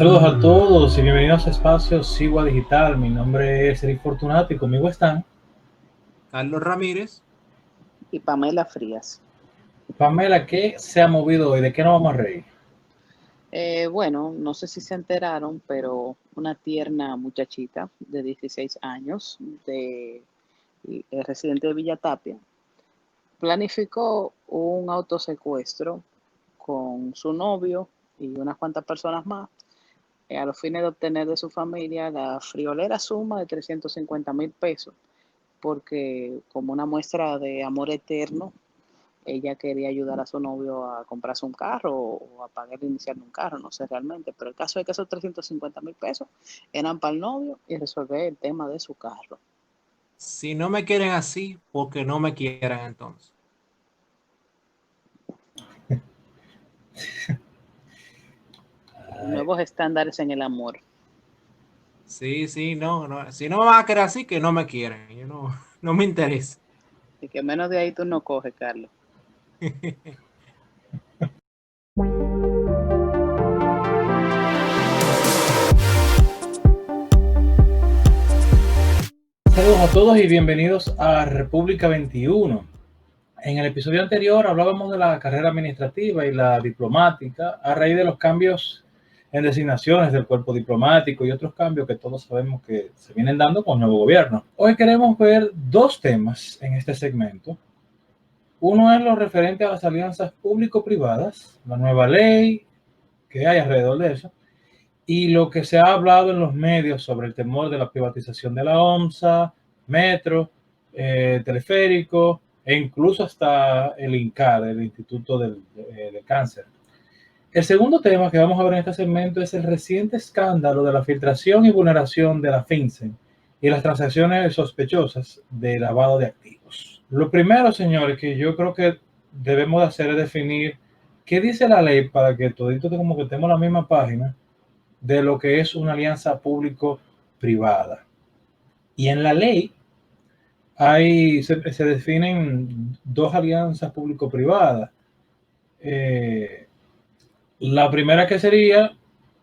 Saludos a todos y bienvenidos a Espacio Sigua Digital. Mi nombre es Eric Fortunato y conmigo están Carlos Ramírez. Y Pamela Frías. Pamela. ¿Qué se ha movido hoy? ¿De qué nos vamos a reír? Bueno, no sé si se enteraron, pero una tierna muchachita de 16 años, residente de Villa Tapia, planificó un autosecuestro con su novio y unas cuantas personas más, a los fines de obtener de su familia la friolera suma de 350,000 pesos, porque como una muestra de amor eterno, ella quería ayudar a su novio a comprarse un carro o a pagar el inicial de un carro, no sé realmente, pero el caso es que esos 350,000 pesos eran para el novio y resolver el tema de su carro. Si no me quieren así, porque no me quieran entonces. Nuevos estándares en el amor. Sí, no. Si no me van a querer así, que no me quieren. Yo no me interesa. Y que menos de ahí tú no coges, Carlos. Saludos a todos y bienvenidos a República 21. En el episodio anterior hablábamos de la carrera administrativa y la diplomática a raíz de los cambios en designaciones del cuerpo diplomático y otros cambios que todos sabemos que se vienen dando con el nuevo gobierno. Hoy queremos ver dos temas en este segmento. Uno es lo referente a las alianzas público-privadas, la nueva ley que hay alrededor de eso, y lo que se ha hablado en los medios sobre el temor de la privatización de la OMSA, Metro, Teleférico e incluso hasta el INCAD, el Instituto del Cáncer. El segundo tema que vamos a ver en este segmento es el reciente escándalo de la filtración y vulneración de la FinCEN y las transacciones sospechosas de lavado de activos. Lo primero, señores, que yo creo que debemos de hacer es definir qué dice la ley para que todito como que estemos en la misma página de lo que es una alianza público-privada. Y en la ley se definen dos alianzas público-privadas. La primera que sería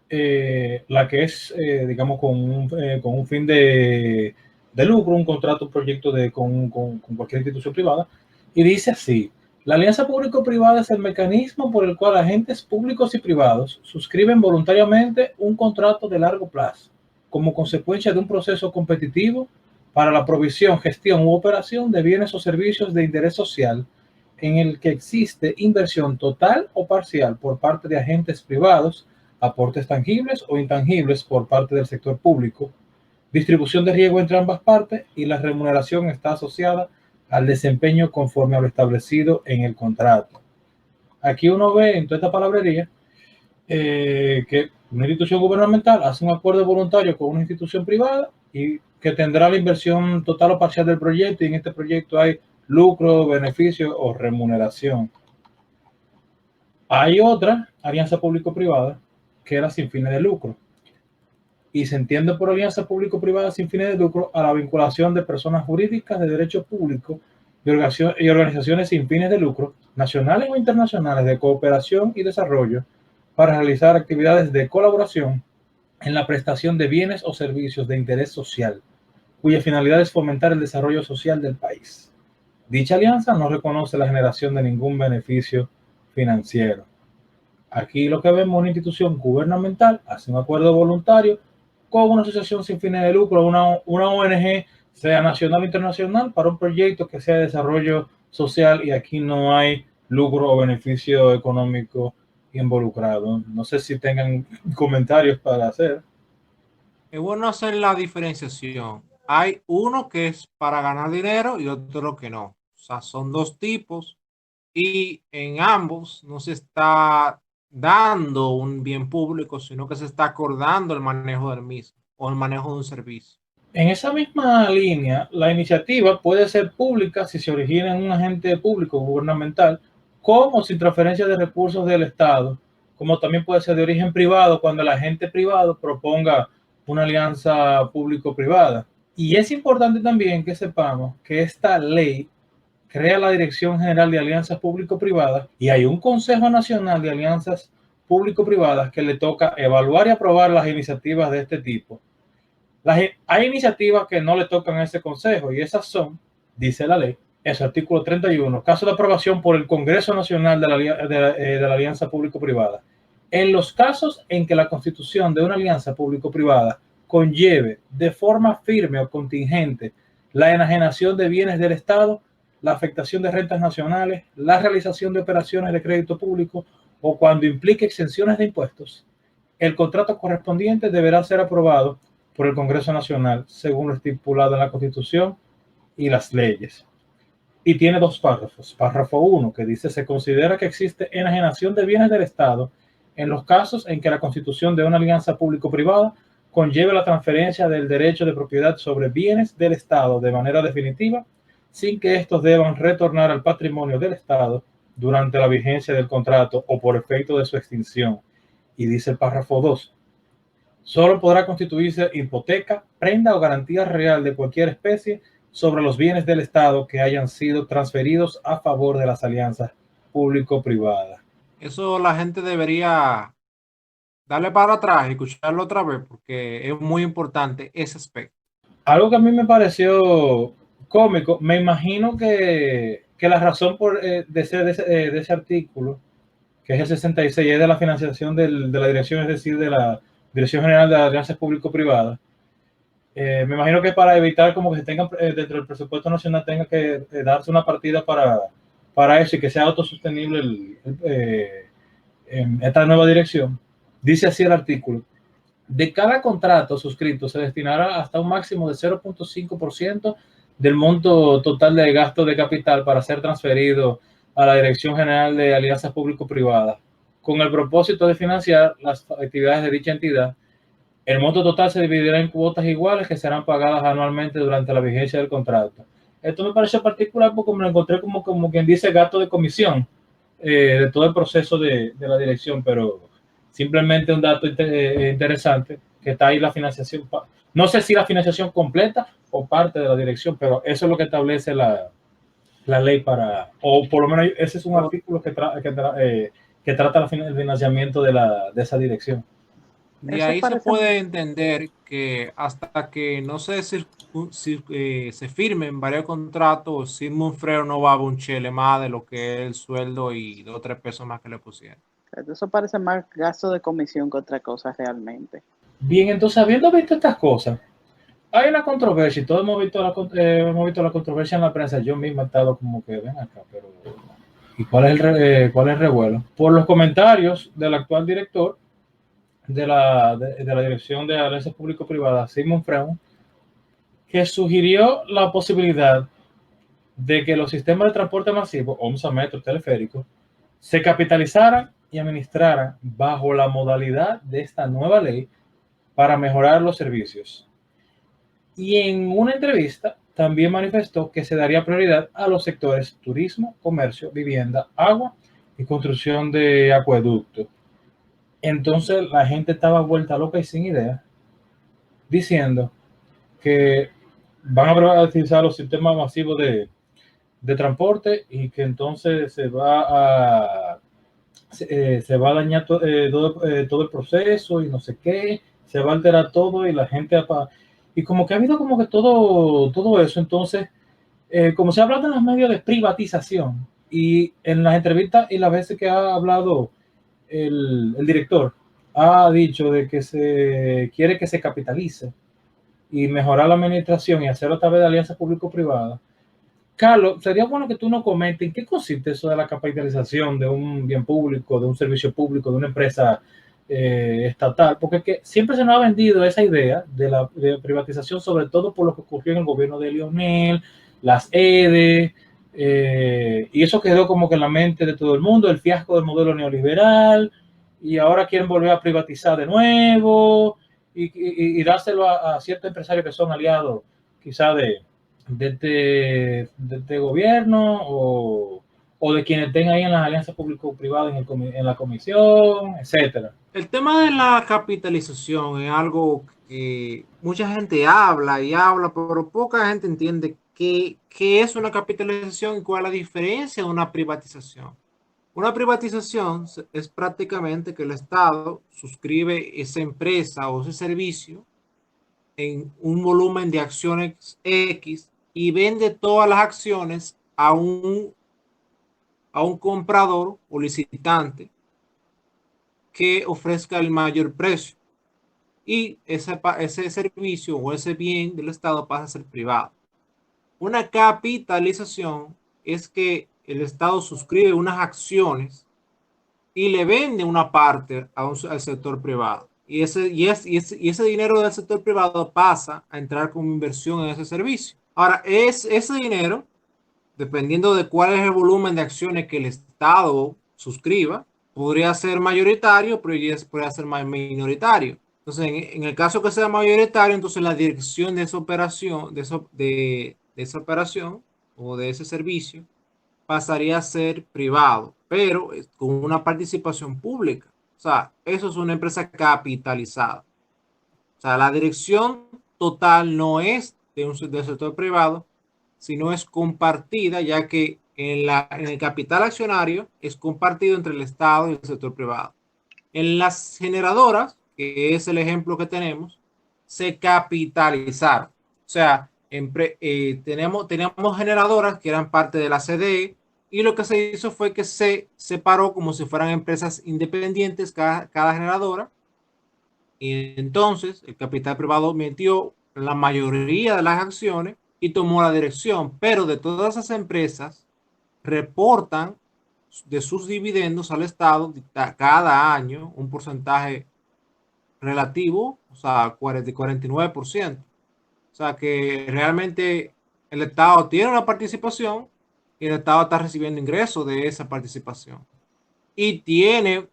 la que es, digamos, con un fin de lucro, un contrato, un proyecto con cualquier institución privada, y dice así: la alianza público-privada es el mecanismo por el cual agentes públicos y privados suscriben voluntariamente un contrato de largo plazo, como consecuencia de un proceso competitivo para la provisión, gestión u operación de bienes o servicios de interés social, en el que existe inversión total o parcial por parte de agentes privados, aportes tangibles o intangibles por parte del sector público, distribución de riesgo entre ambas partes, y la remuneración está asociada al desempeño conforme a lo establecido en el contrato. Aquí uno ve en toda esta palabrería que una institución gubernamental hace un acuerdo voluntario con una institución privada y que tendrá la inversión total o parcial del proyecto, y en este proyecto hay lucro, beneficio o remuneración. Hay otra alianza público-privada que era sin fines de lucro, y se entiende por alianza público-privada sin fines de lucro a la vinculación de personas jurídicas de derecho público y organizaciones sin fines de lucro, nacionales o internacionales, de cooperación y desarrollo, para realizar actividades de colaboración en la prestación de bienes o servicios de interés social, cuya finalidad es fomentar el desarrollo social del país. Dicha alianza no reconoce la generación de ningún beneficio financiero. Aquí lo que vemos es una institución gubernamental hace un acuerdo voluntario con una asociación sin fines de lucro, una ONG, sea nacional o internacional, para un proyecto que sea de desarrollo social, y aquí no hay lucro o beneficio económico involucrado. No sé si tengan comentarios para hacer. Es bueno hacer la diferenciación. Hay uno que es para ganar dinero y otro que no. O sea, son dos tipos y en ambos no se está dando un bien público, sino que se está acordando el manejo del mismo o el manejo de un servicio. En esa misma línea, la iniciativa puede ser pública si se origina en un agente público gubernamental, con o sin transferencia de recursos del Estado, como también puede ser de origen privado cuando el agente privado proponga una alianza público-privada. Y es importante también que sepamos que esta ley crea la Dirección General de Alianzas Público-Privadas y hay un Consejo Nacional de Alianzas público-privadas que le toca evaluar y aprobar las iniciativas de este tipo. Hay iniciativas que no le tocan a ese consejo y esas son, dice la ley, es artículo 31, caso de aprobación por el Congreso Nacional de la Alianza Público-Privada. En los casos en que la constitución de una alianza público-privada conlleve de forma firme o contingente la enajenación de bienes del Estado, la afectación de rentas nacionales, la realización de operaciones de crédito público o cuando implique exenciones de impuestos, el contrato correspondiente deberá ser aprobado por el Congreso Nacional según lo estipulado en la Constitución y las leyes. Y tiene dos párrafos. Párrafo 1, que dice: se considera que existe enajenación de bienes del Estado en los casos en que la constitución de una alianza público-privada conlleve la transferencia del derecho de propiedad sobre bienes del Estado de manera definitiva, sin que estos deban retornar al patrimonio del Estado durante la vigencia del contrato o por efecto de su extinción. Y dice el párrafo 2, solo podrá constituirse hipoteca, prenda o garantía real de cualquier especie sobre los bienes del Estado que hayan sido transferidos a favor de las alianzas público-privadas. Eso la gente debería darle para atrás y escucharlo otra vez porque es muy importante ese aspecto. Algo que a mí me pareció cómico, me imagino que la razón de ese artículo, que es el 66, es de la financiación de la dirección, es decir, de la Dirección General de Alianzas Público-Privadas. Me imagino que para evitar como que se tengan dentro del presupuesto nacional tenga que darse una partida para eso y que sea autosostenible esta nueva dirección. Dice así el artículo: de cada contrato suscrito se destinará hasta un máximo de 0.5% del monto total de gasto de capital para ser transferido a la Dirección General de Alianzas Público-Privadas, con el propósito de financiar las actividades de dicha entidad. El monto total se dividirá en cuotas iguales que serán pagadas anualmente durante la vigencia del contrato. Esto me pareció particular porque me lo encontré como quien dice gasto de comisión de todo el proceso de la dirección, pero simplemente un dato interesante que está ahí la financiación. No sé si la financiación completa o parte de la dirección, pero eso es lo que establece la ley para, o por lo menos ese es un artículo que trata el financiamiento de esa dirección. De Eso ahí se parece, puede entender que hasta que no se firmen varios contratos, Sigmund Freud no va a un chele más de lo que es el sueldo y 2 o 3 pesos más que le pusieron. eso parece más gasto de comisión que otra cosa realmente. Bien, entonces, habiendo visto estas cosas, hay una controversia y todos hemos visto la controversia en la prensa. Yo mismo he estado como que, ven acá, pero ¿y cuál es el revuelo? Por los comentarios del actual director de la Dirección de Alianzas Público-Privadas, Sigmund Freud, que sugirió la posibilidad de que los sistemas de transporte masivo, OMSA, metro, teleférico, se capitalizaran y administraran bajo la modalidad de esta nueva ley para mejorar los servicios. Y en una entrevista también manifestó que se daría prioridad a los sectores turismo, comercio, vivienda, agua y construcción de acueductos. Entonces la gente estaba vuelta loca y sin idea, diciendo que van a privatizar los sistemas masivos de transporte y que entonces se va a dañar todo el proceso y no sé qué, se va a alterar todo y la gente y como que ha habido como que todo eso. Entonces, como se ha hablado en los medios de privatización y en las entrevistas y las veces que ha hablado el director, ha dicho de que se quiere que se capitalice y mejorar la administración y hacerlo a través de alianzas público-privadas. Carlos, sería bueno que tú nos comentes en qué consiste eso de la capitalización de un bien público, de un servicio público, de una empresa estatal, porque que siempre se nos ha vendido esa idea de privatización, sobre todo por lo que ocurrió en el gobierno de Lionel, las EDE, y eso quedó como que en la mente de todo el mundo, el fiasco del modelo neoliberal, y ahora quieren volver a privatizar de nuevo y dárselo a ciertos empresarios que son aliados quizá de este gobierno o de quienes estén ahí en las alianzas público-privadas en la comisión, etcétera. El tema de la capitalización es algo que mucha gente habla y habla, pero poca gente entiende qué es una capitalización y cuál es la diferencia de una privatización. Una privatización es prácticamente que el Estado suscribe esa empresa o ese servicio en un volumen de acciones X y vende todas las acciones a un comprador o licitante que ofrezca el mayor precio. Y ese servicio o ese bien del Estado pasa a ser privado. Una capitalización es que el Estado suscribe unas acciones y le vende una parte al sector privado. Y ese dinero del sector privado pasa a entrar como inversión en ese servicio. Ahora, ese dinero, dependiendo de cuál es el volumen de acciones que el Estado suscriba, podría ser mayoritario, pero podría ser más minoritario. Entonces, en el caso que sea mayoritario, entonces la dirección de esa operación, de esa operación o de ese servicio, pasaría a ser privado, pero con una participación pública. O sea, eso es una empresa capitalizada. O sea, la dirección total no es del sector privado, sino es compartida, ya que en el capital accionario es compartido entre el Estado y el sector privado. En las generadoras, que es el ejemplo que tenemos, se capitalizaron. O sea, teníamos generadoras que eran parte de la CDE y lo que se hizo fue que se separó como si fueran empresas independientes cada generadora. Y entonces el capital privado metió la mayoría de las acciones y tomó la dirección, pero de todas esas empresas reportan de sus dividendos al Estado cada año un porcentaje relativo, o sea, 49%. O sea, que realmente el Estado tiene una participación y el Estado está recibiendo ingresos de esa participación. Y tiene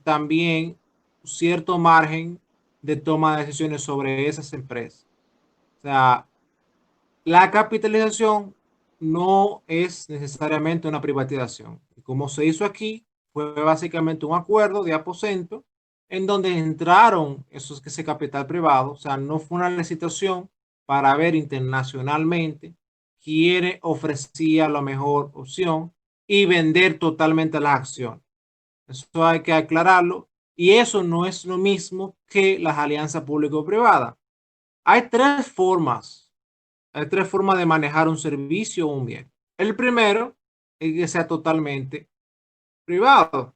también cierto margen de toma de decisiones sobre esas empresas. O sea, la capitalización no es necesariamente una privatización. Como se hizo aquí, fue básicamente un acuerdo de aposento en donde entraron ese capital privado. O sea, no fue una licitación para ver internacionalmente quién ofrecía la mejor opción y vender totalmente las acciones. Eso hay que aclararlo. Y eso no es lo mismo que las alianzas público-privadas. Hay tres formas de manejar un servicio o un bien. El primero es que sea totalmente privado.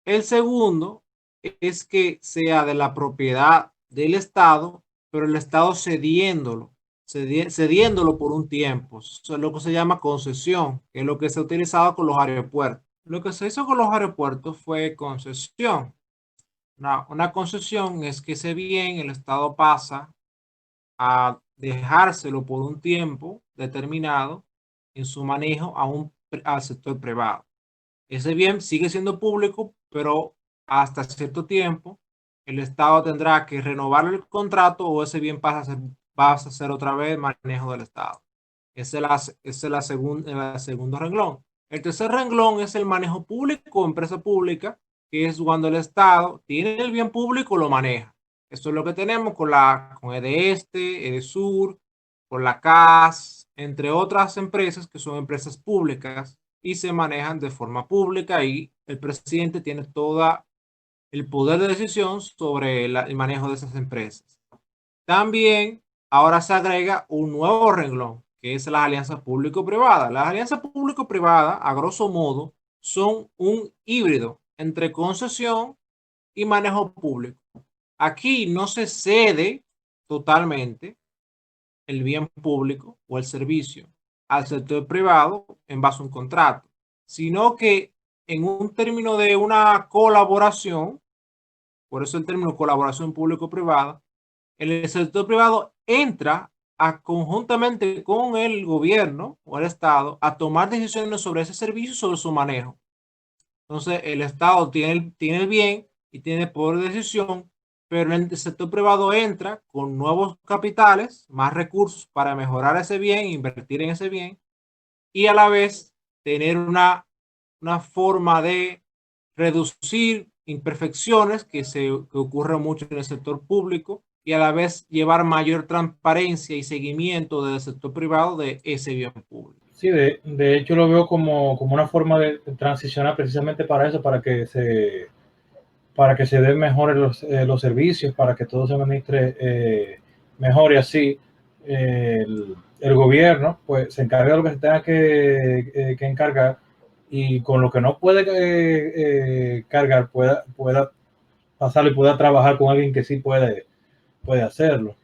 El segundo es que sea de la propiedad del Estado, pero el Estado cediéndolo por un tiempo. Eso es lo que se llama concesión, que es lo que se ha utilizado con los aeropuertos. Lo que se hizo con los aeropuertos fue concesión. Una concesión es que ese bien el Estado pasa a dejárselo por un tiempo determinado en su manejo al sector privado. Ese bien sigue siendo público, pero hasta cierto tiempo el Estado tendrá que renovar el contrato o ese bien pasa a ser otra vez manejo del Estado. Ese es el segundo renglón. El tercer renglón es el manejo público o empresa pública, que es cuando el Estado tiene el bien público, lo maneja. Esto es lo que tenemos con EDESTE, EDESUR, con la CAS, entre otras empresas que son empresas públicas y se manejan de forma pública y el presidente tiene todo el poder de decisión sobre el manejo de esas empresas. También ahora se agrega un nuevo renglón, que es las alianzas público-privadas. Las alianzas público-privadas, a grosso modo, son un híbrido entre concesión y manejo público. Aquí no se cede totalmente el bien público o el servicio al sector privado en base a un contrato, sino que en un término de una colaboración, por eso el término colaboración público-privada, el sector privado entra conjuntamente con el gobierno o el Estado a tomar decisiones sobre ese servicio y sobre su manejo. Entonces, el Estado tiene el bien y tiene poder de decisión, pero el sector privado entra con nuevos capitales, más recursos para mejorar ese bien, invertir en ese bien y a la vez tener una forma de reducir imperfecciones que ocurren mucho en el sector público y a la vez llevar mayor transparencia y seguimiento del sector privado de ese bien público. Sí, de hecho lo veo como una forma de transicionar precisamente para eso, para que se den mejores los servicios, para que todo se administre mejor y así el gobierno pues se encarga de lo que se tenga que encargar y con lo que no puede cargar pueda pasarlo y pueda trabajar con alguien que sí puede hacerlo.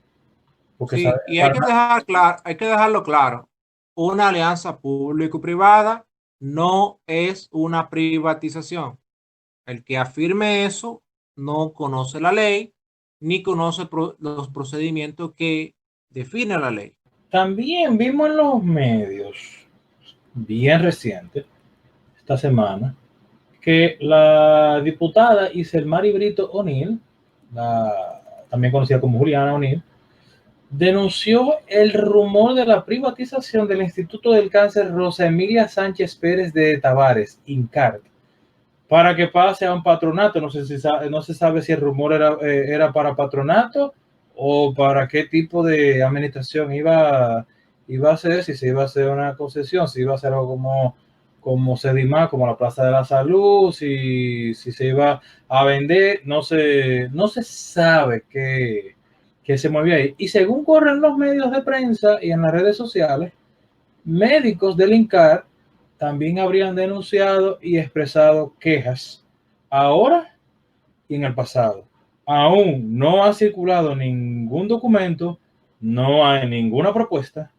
Porque sabe, Sí, y hay que dejarlo claro. Una alianza público-privada no es una privatización. El que afirme eso no conoce la ley ni conoce los procedimientos que define la ley. también vimos en los medios, bien reciente, esta semana, que la diputada Iselmari Brito O'Neill, también conocida como Juliana O'Neill, denunció el rumor de la privatización del Instituto del Cáncer Rosa Emilia Sánchez Pérez de Tavares, INCART, para que pase a un patronato. No se sabe si el rumor era para patronato o para qué tipo de administración iba a ser, si se iba a hacer una concesión, si iba a ser algo como Sedimar, como la Plaza de la Salud, si se iba a vender, no se sabe qué se movía ahí. Y según corren los medios de prensa y en las redes sociales, médicos del INCAR también habrían denunciado y expresado quejas ahora y en el pasado. Aún no ha circulado ningún documento, no hay ninguna propuesta,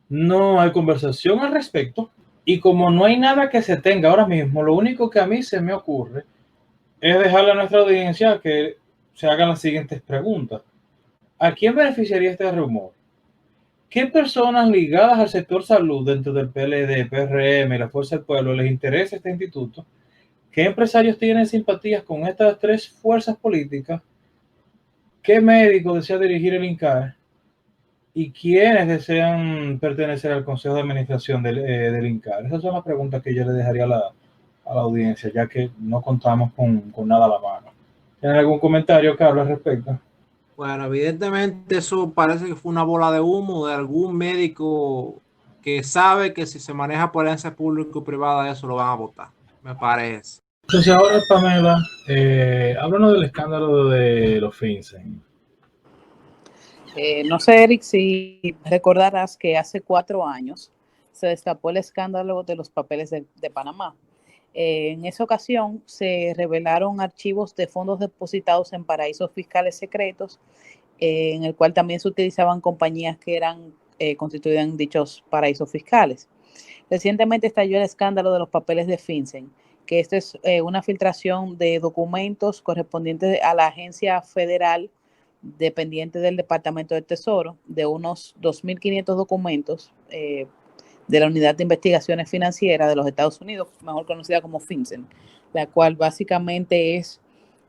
no hay conversación al respecto y como no hay nada que se tenga ahora mismo, lo único que a mí se me ocurre es dejarle a nuestra audiencia que se hagan las siguientes preguntas. ¿A quién beneficiaría este rumor? ¿Qué personas ligadas al sector salud dentro del PLD, PRM y la Fuerza del Pueblo les interesa este instituto? ¿Qué empresarios tienen simpatías con estas tres fuerzas políticas? ¿Qué médico desea dirigir el INCAR? ¿Y quiénes desean pertenecer al Consejo de Administración del INCAR? Esas son las preguntas que yo le dejaría a la audiencia, ya que no contamos con nada a la mano. ¿Tienen algún comentario, Carlos, al respecto? Bueno, evidentemente eso parece que fue una bola de humo de algún médico que sabe que si se maneja por alianza público-privada eso lo van a votar, me parece. Entonces ahora, Pamela, háblanos del escándalo de los FinCEN. No sé, Eric, si recordarás que hace 4 años se destapó el escándalo de los papeles de Panamá. En esa ocasión se revelaron archivos de fondos depositados en paraísos fiscales secretos, en el cual también se utilizaban compañías que eran constituidas en dichos paraísos fiscales. Recientemente estalló el escándalo de los papeles de FinCEN, que esto es una filtración de documentos correspondientes a la agencia federal dependiente del Departamento del Tesoro, de unos 2.500 documentos de la Unidad de Investigaciones Financieras de los Estados Unidos, mejor conocida como FinCEN, la cual básicamente es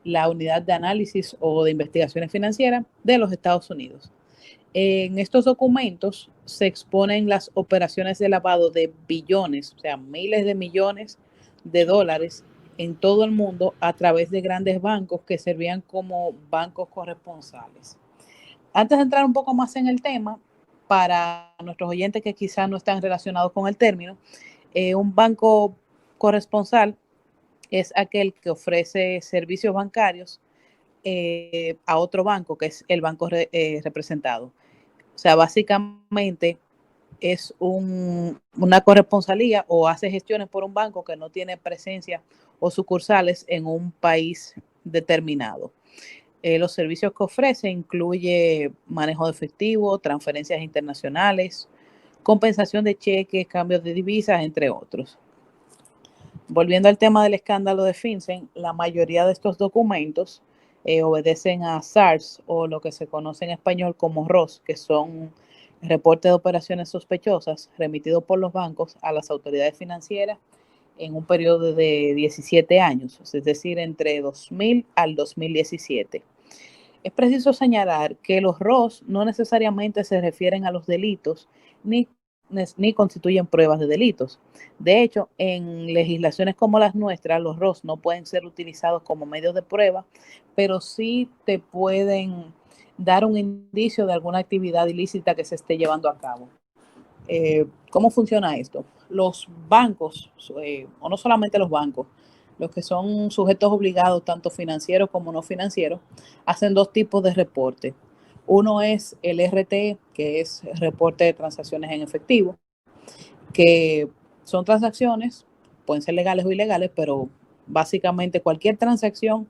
la unidad de análisis o de investigaciones financieras de los Estados Unidos. En estos documentos se exponen las operaciones de lavado de billones, o sea, miles de millones de dólares en todo el mundo a través de grandes bancos que servían como bancos corresponsales. Antes de entrar un poco más en el tema, para nuestros oyentes que quizás no están relacionados con el término, un banco corresponsal es aquel que ofrece servicios bancarios a otro banco, que es el banco representado. O sea, básicamente es una corresponsalía o hace gestiones por un banco que no tiene presencia o sucursales en un país determinado. Los servicios que ofrece incluye manejo de efectivo, transferencias internacionales, compensación de cheques, cambios de divisas, entre otros. Volviendo al tema del escándalo de FinCEN, la mayoría de estos documentos obedecen a SARS o lo que se conoce en español como ROS, que son reportes de operaciones sospechosas remitidos por los bancos a las autoridades financieras en un periodo de 17 años, es decir, entre 2000 al 2017. Es preciso señalar que los ROS no necesariamente se refieren a los delitos ni constituyen pruebas de delitos. De hecho, en legislaciones como las nuestras, los ROS no pueden ser utilizados como medios de prueba, pero sí te pueden dar un indicio de alguna actividad ilícita que se esté llevando a cabo. ¿Cómo funciona esto? Los bancos, o no solamente los bancos, los que son sujetos obligados, tanto financieros como no financieros, hacen dos tipos de reporte. Uno es el RT, que es reporte de transacciones en efectivo, que son transacciones, pueden ser legales o ilegales, pero básicamente cualquier transacción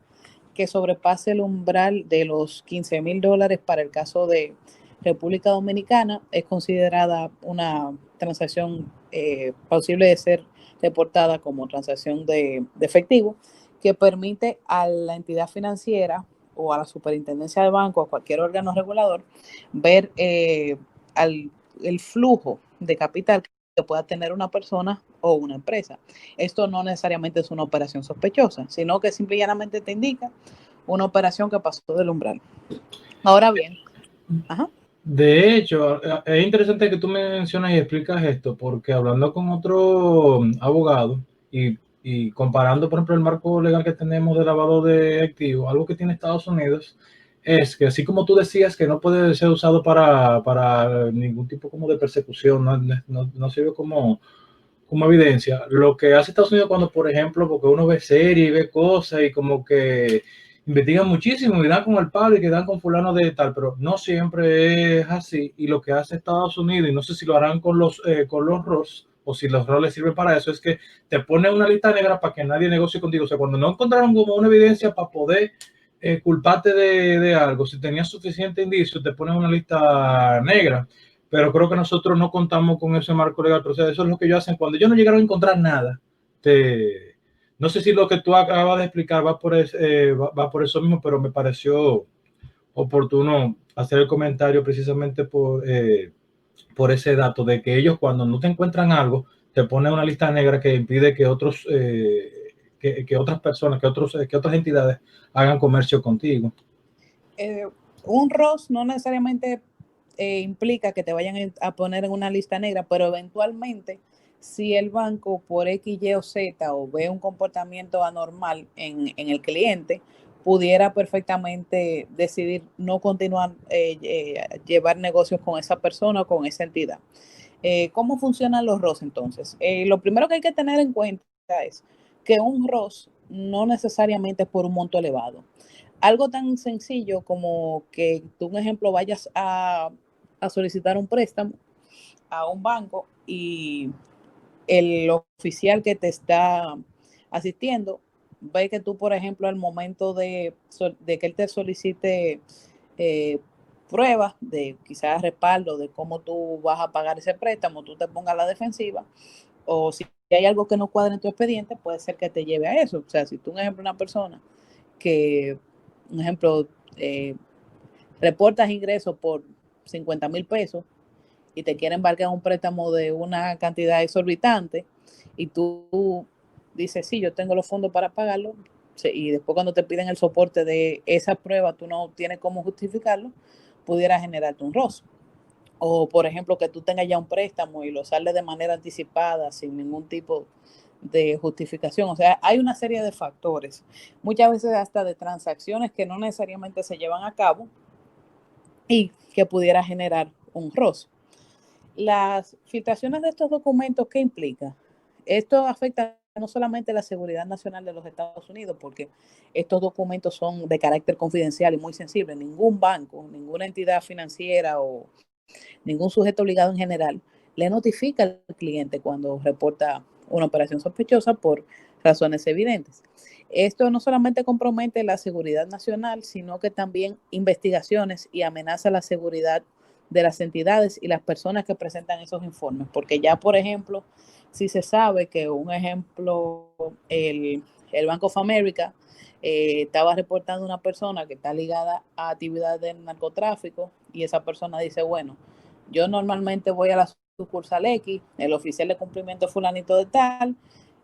que sobrepase el umbral de los $15,000 para el caso de República Dominicana es considerada una transacción posible de ser reportada como transacción de efectivo, que permite a la entidad financiera o a la superintendencia de banco, a cualquier órgano regulador, ver el flujo de capital que pueda tener una persona o una empresa. Esto no necesariamente es una operación sospechosa, sino que simplemente te indica una operación que pasó del umbral. Ahora bien, de hecho, es interesante que tú mencionas y explicas esto, porque hablando con otro abogado y comparando, por ejemplo, el marco legal que tenemos de lavado de activos, algo que tiene Estados Unidos es que, así como tú decías, que no puede ser usado para ningún tipo como de persecución, no sirve como evidencia. Lo que hace Estados Unidos cuando, por ejemplo, porque uno ve series y ve cosas y como que investigan muchísimo y dan con el palo y que dan con fulano de tal, pero no siempre es así. Y lo que hace Estados Unidos, y no sé si lo harán con los ROS o si los ROS les sirven para eso, es que te ponen una lista negra para que nadie negocie contigo. O sea, cuando no encontraron como una evidencia para poder culparte de algo, si tenías suficiente indicio, te ponen una lista negra. Pero creo que nosotros no contamos con ese marco legal. Pero, o sea, eso es lo que ellos hacen cuando ellos no llegaron a encontrar nada. No sé si lo que tú acabas de explicar va por eso mismo, pero me pareció oportuno hacer el comentario precisamente por ese dato de que ellos, cuando no te encuentran algo, te ponen una lista negra que impide que otros que otras personas, que otras entidades hagan comercio contigo. Un ROS no necesariamente implica que te vayan a poner en una lista negra, pero eventualmente, si el banco por X, Y o Z o ve un comportamiento anormal en el cliente, pudiera perfectamente decidir no continuar llevar negocios con esa persona o con esa entidad. ¿Cómo funcionan los ROS entonces? Lo primero que hay que tener en cuenta es que un ROS no necesariamente es por un monto elevado. Algo tan sencillo como que tú, un ejemplo, vayas a solicitar un préstamo a un banco y el oficial que te está asistiendo ve que tú, por ejemplo, al momento de que él te solicite pruebas de quizás respaldo de cómo tú vas a pagar ese préstamo, tú te pongas a la defensiva, o si hay algo que no cuadra en tu expediente, puede ser que te lleve a eso. O sea, si tú, un ejemplo, una persona que, un ejemplo, reportas ingresos por 50,000 pesos y te quieren embarcar un préstamo de una cantidad exorbitante y tú dices, sí, yo tengo los fondos para pagarlo, y después cuando te piden el soporte de esa prueba, tú no tienes cómo justificarlo, pudiera generarte un ROS. O, por ejemplo, que tú tengas ya un préstamo y lo sales de manera anticipada, sin ningún tipo de justificación. O sea, hay una serie de factores, muchas veces hasta de transacciones que no necesariamente se llevan a cabo y que pudiera generar un ROS. Las filtraciones de estos documentos, ¿qué implica? Esto afecta no solamente la seguridad nacional de los Estados Unidos, porque estos documentos son de carácter confidencial y muy sensible. Ningún banco, ninguna entidad financiera o ningún sujeto obligado en general le notifica al cliente cuando reporta una operación sospechosa por razones evidentes. Esto no solamente compromete la seguridad nacional, sino que también investigaciones y amenaza la seguridad de las entidades y las personas que presentan esos informes, porque ya, por ejemplo, si se sabe que, un ejemplo, el Bank of America estaba reportando una persona que está ligada a actividades de narcotráfico y esa persona dice, bueno, yo normalmente voy a la sucursal X, el oficial de cumplimiento fulanito de tal,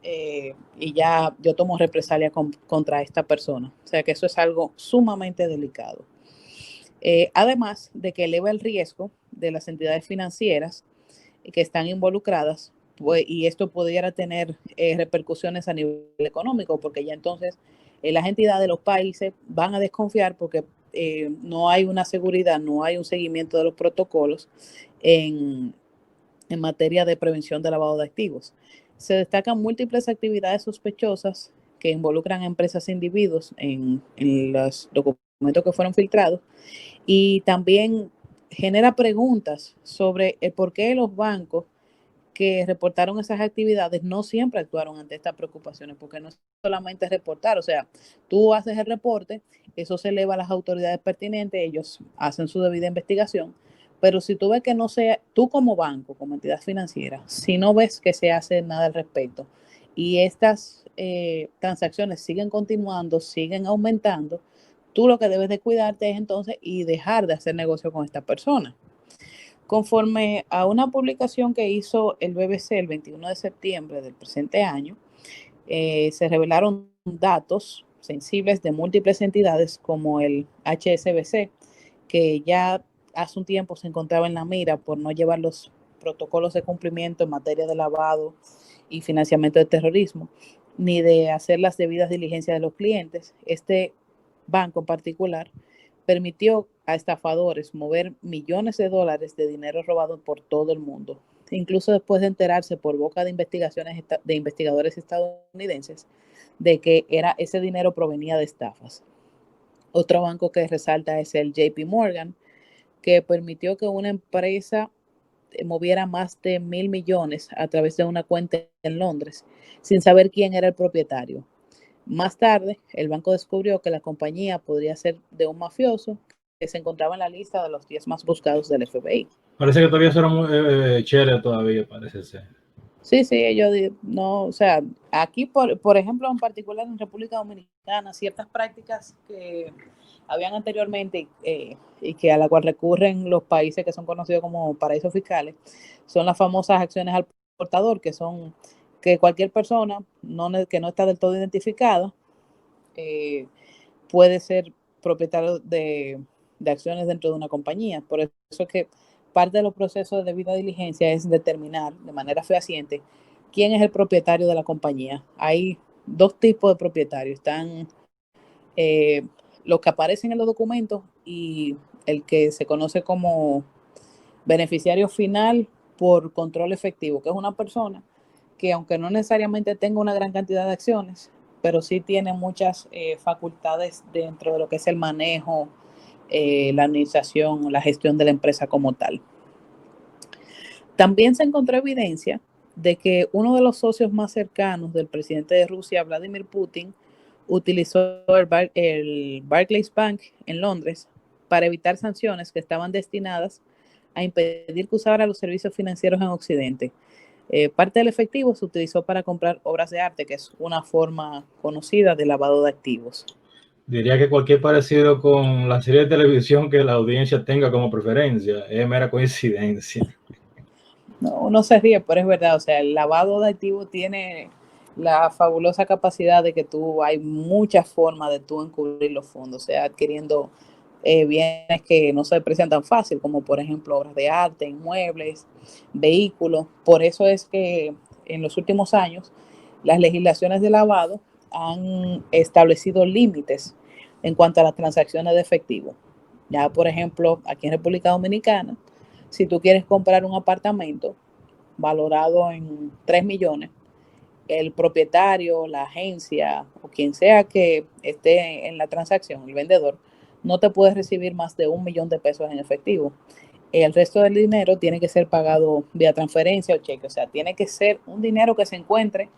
y ya yo tomo represalia contra esta persona. O sea que eso es algo sumamente delicado. Además de que eleva el riesgo de las entidades financieras que están involucradas, pues, y esto pudiera tener repercusiones a nivel económico, porque ya entonces las entidades de los países van a desconfiar porque no hay una seguridad, no hay un seguimiento de los protocolos en en materia de prevención de lavado de activos. Se destacan múltiples actividades sospechosas que involucran a empresas e individuos en los documentos que fueron filtrados, y también genera preguntas sobre el por qué los bancos que reportaron esas actividades no siempre actuaron ante estas preocupaciones, porque no es solamente reportar, o sea, tú haces el reporte, eso se eleva a las autoridades pertinentes, ellos hacen su debida investigación, pero si tú ves que no sea, tú como banco, como entidad financiera, si no ves que se hace nada al respecto y estas transacciones siguen continuando, siguen aumentando, tú lo que debes de cuidarte es entonces y dejar de hacer negocio con esta persona. Conforme a una publicación que hizo el BBC el 21 de septiembre del presente año, se revelaron datos sensibles de múltiples entidades como el HSBC, que ya hace un tiempo se encontraba en la mira por no llevar los protocolos de cumplimiento en materia de lavado y financiamiento de terrorismo, ni de hacer las debidas diligencias de los clientes. Este banco en particular permitió a estafadores mover millones de dólares de dinero robado por todo el mundo, incluso después de enterarse por boca de investigadores estadounidenses de que ese dinero provenía de estafas. Otro banco que resalta es el JP Morgan, que permitió que una empresa moviera más de 1.000 millones a través de una cuenta en Londres, sin saber quién era el propietario. Más tarde, el banco descubrió que la compañía podría ser de un mafioso que se encontraba en la lista de los 10 más buscados del FBI. Parece que todavía son chévere todavía, parece ser. Sí, ellos no, o sea, aquí, por ejemplo, en particular en República Dominicana, ciertas prácticas que habían anteriormente y que a la cual recurren los países que son conocidos como paraísos fiscales, son las famosas acciones al portador, que son que cualquier persona que no está del todo identificada puede ser propietario de acciones dentro de una compañía. Por eso es que parte de los procesos de debida diligencia es determinar de manera fehaciente quién es el propietario de la compañía. Hay dos tipos de propietarios. Están los que aparecen en los documentos y el que se conoce como beneficiario final por control efectivo, que es una persona que aunque no necesariamente tenga una gran cantidad de acciones, pero sí tiene muchas facultades dentro de lo que es el manejo, la administración, la gestión de la empresa como tal. También se encontró evidencia de que uno de los socios más cercanos del presidente de Rusia, Vladimir Putin, utilizó el Barclays Bank en Londres para evitar sanciones que estaban destinadas a impedir que usara los servicios financieros en Occidente. Parte del efectivo se utilizó para comprar obras de arte, que es una forma conocida de lavado de activos. Diría que cualquier parecido con la serie de televisión que la audiencia tenga como preferencia es mera coincidencia. No, uno se ríe, pero es verdad, o sea, el lavado de activos tiene la fabulosa capacidad de que hay muchas formas de tú encubrir los fondos, o sea, adquiriendo bienes que no se aprecian tan fácil, como por ejemplo obras de arte, inmuebles, vehículos. Por eso es que en los últimos años las legislaciones de lavado han establecido límites en cuanto a las transacciones de efectivo. Ya, por ejemplo, aquí en República Dominicana, si tú quieres comprar un apartamento valorado en 3 millones, el propietario, la agencia o quien sea que esté en la transacción, el vendedor, no te puede recibir más de 1 millón de pesos en efectivo. El resto del dinero tiene que ser pagado vía transferencia o cheque, o sea, tiene que ser un dinero que se encuentre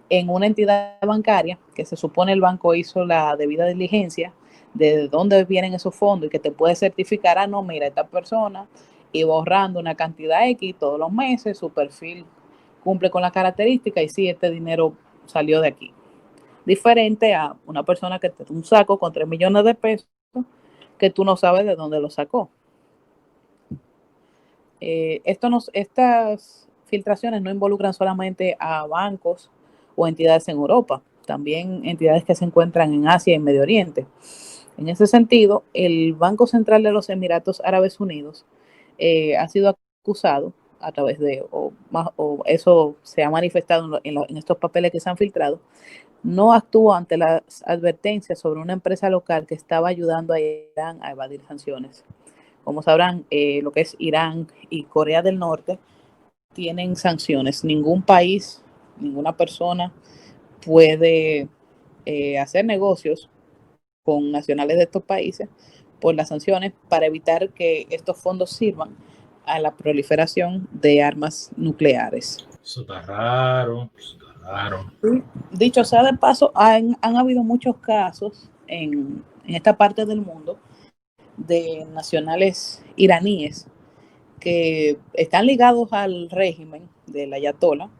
en una entidad bancaria, que se supone el banco hizo la debida diligencia de dónde vienen esos fondos y que te puede certificar, no, mira, esta persona iba ahorrando una cantidad X todos los meses, su perfil cumple con la característica y sí, este dinero salió de aquí. Diferente a una persona que te da un saco con 3 millones de pesos que tú no sabes de dónde lo sacó. Estas filtraciones no involucran solamente a bancos o entidades en Europa, también entidades que se encuentran en Asia y en Medio Oriente. En ese sentido, el Banco Central de los Emiratos Árabes Unidos ha sido acusado a través de, o eso se ha manifestado en estos papeles que se han filtrado, no actuó ante las advertencias sobre una empresa local que estaba ayudando a Irán a evadir sanciones. Como sabrán, lo que es Irán y Corea del Norte tienen sanciones. Ningún país, ninguna persona puede hacer negocios con nacionales de estos países por las sanciones para evitar que estos fondos sirvan a la proliferación de armas nucleares. Eso está raro, eso está raro. Dicho sea de paso, han habido muchos casos en esta parte del mundo de nacionales iraníes que están ligados al régimen del ayatollah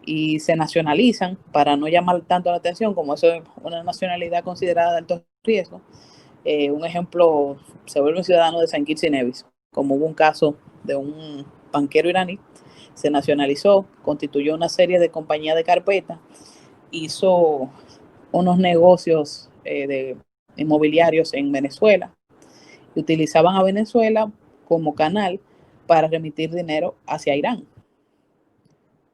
y se nacionalizan para no llamar tanto la atención, como eso es una nacionalidad considerada de alto riesgo. Un ejemplo, se vuelve ciudadano de Saint Kitts y Nevis, como hubo un caso de un banquero iraní, se nacionalizó, constituyó una serie de compañías de carpeta, hizo unos negocios de inmobiliarios en Venezuela, y utilizaban a Venezuela como canal para remitir dinero hacia Irán.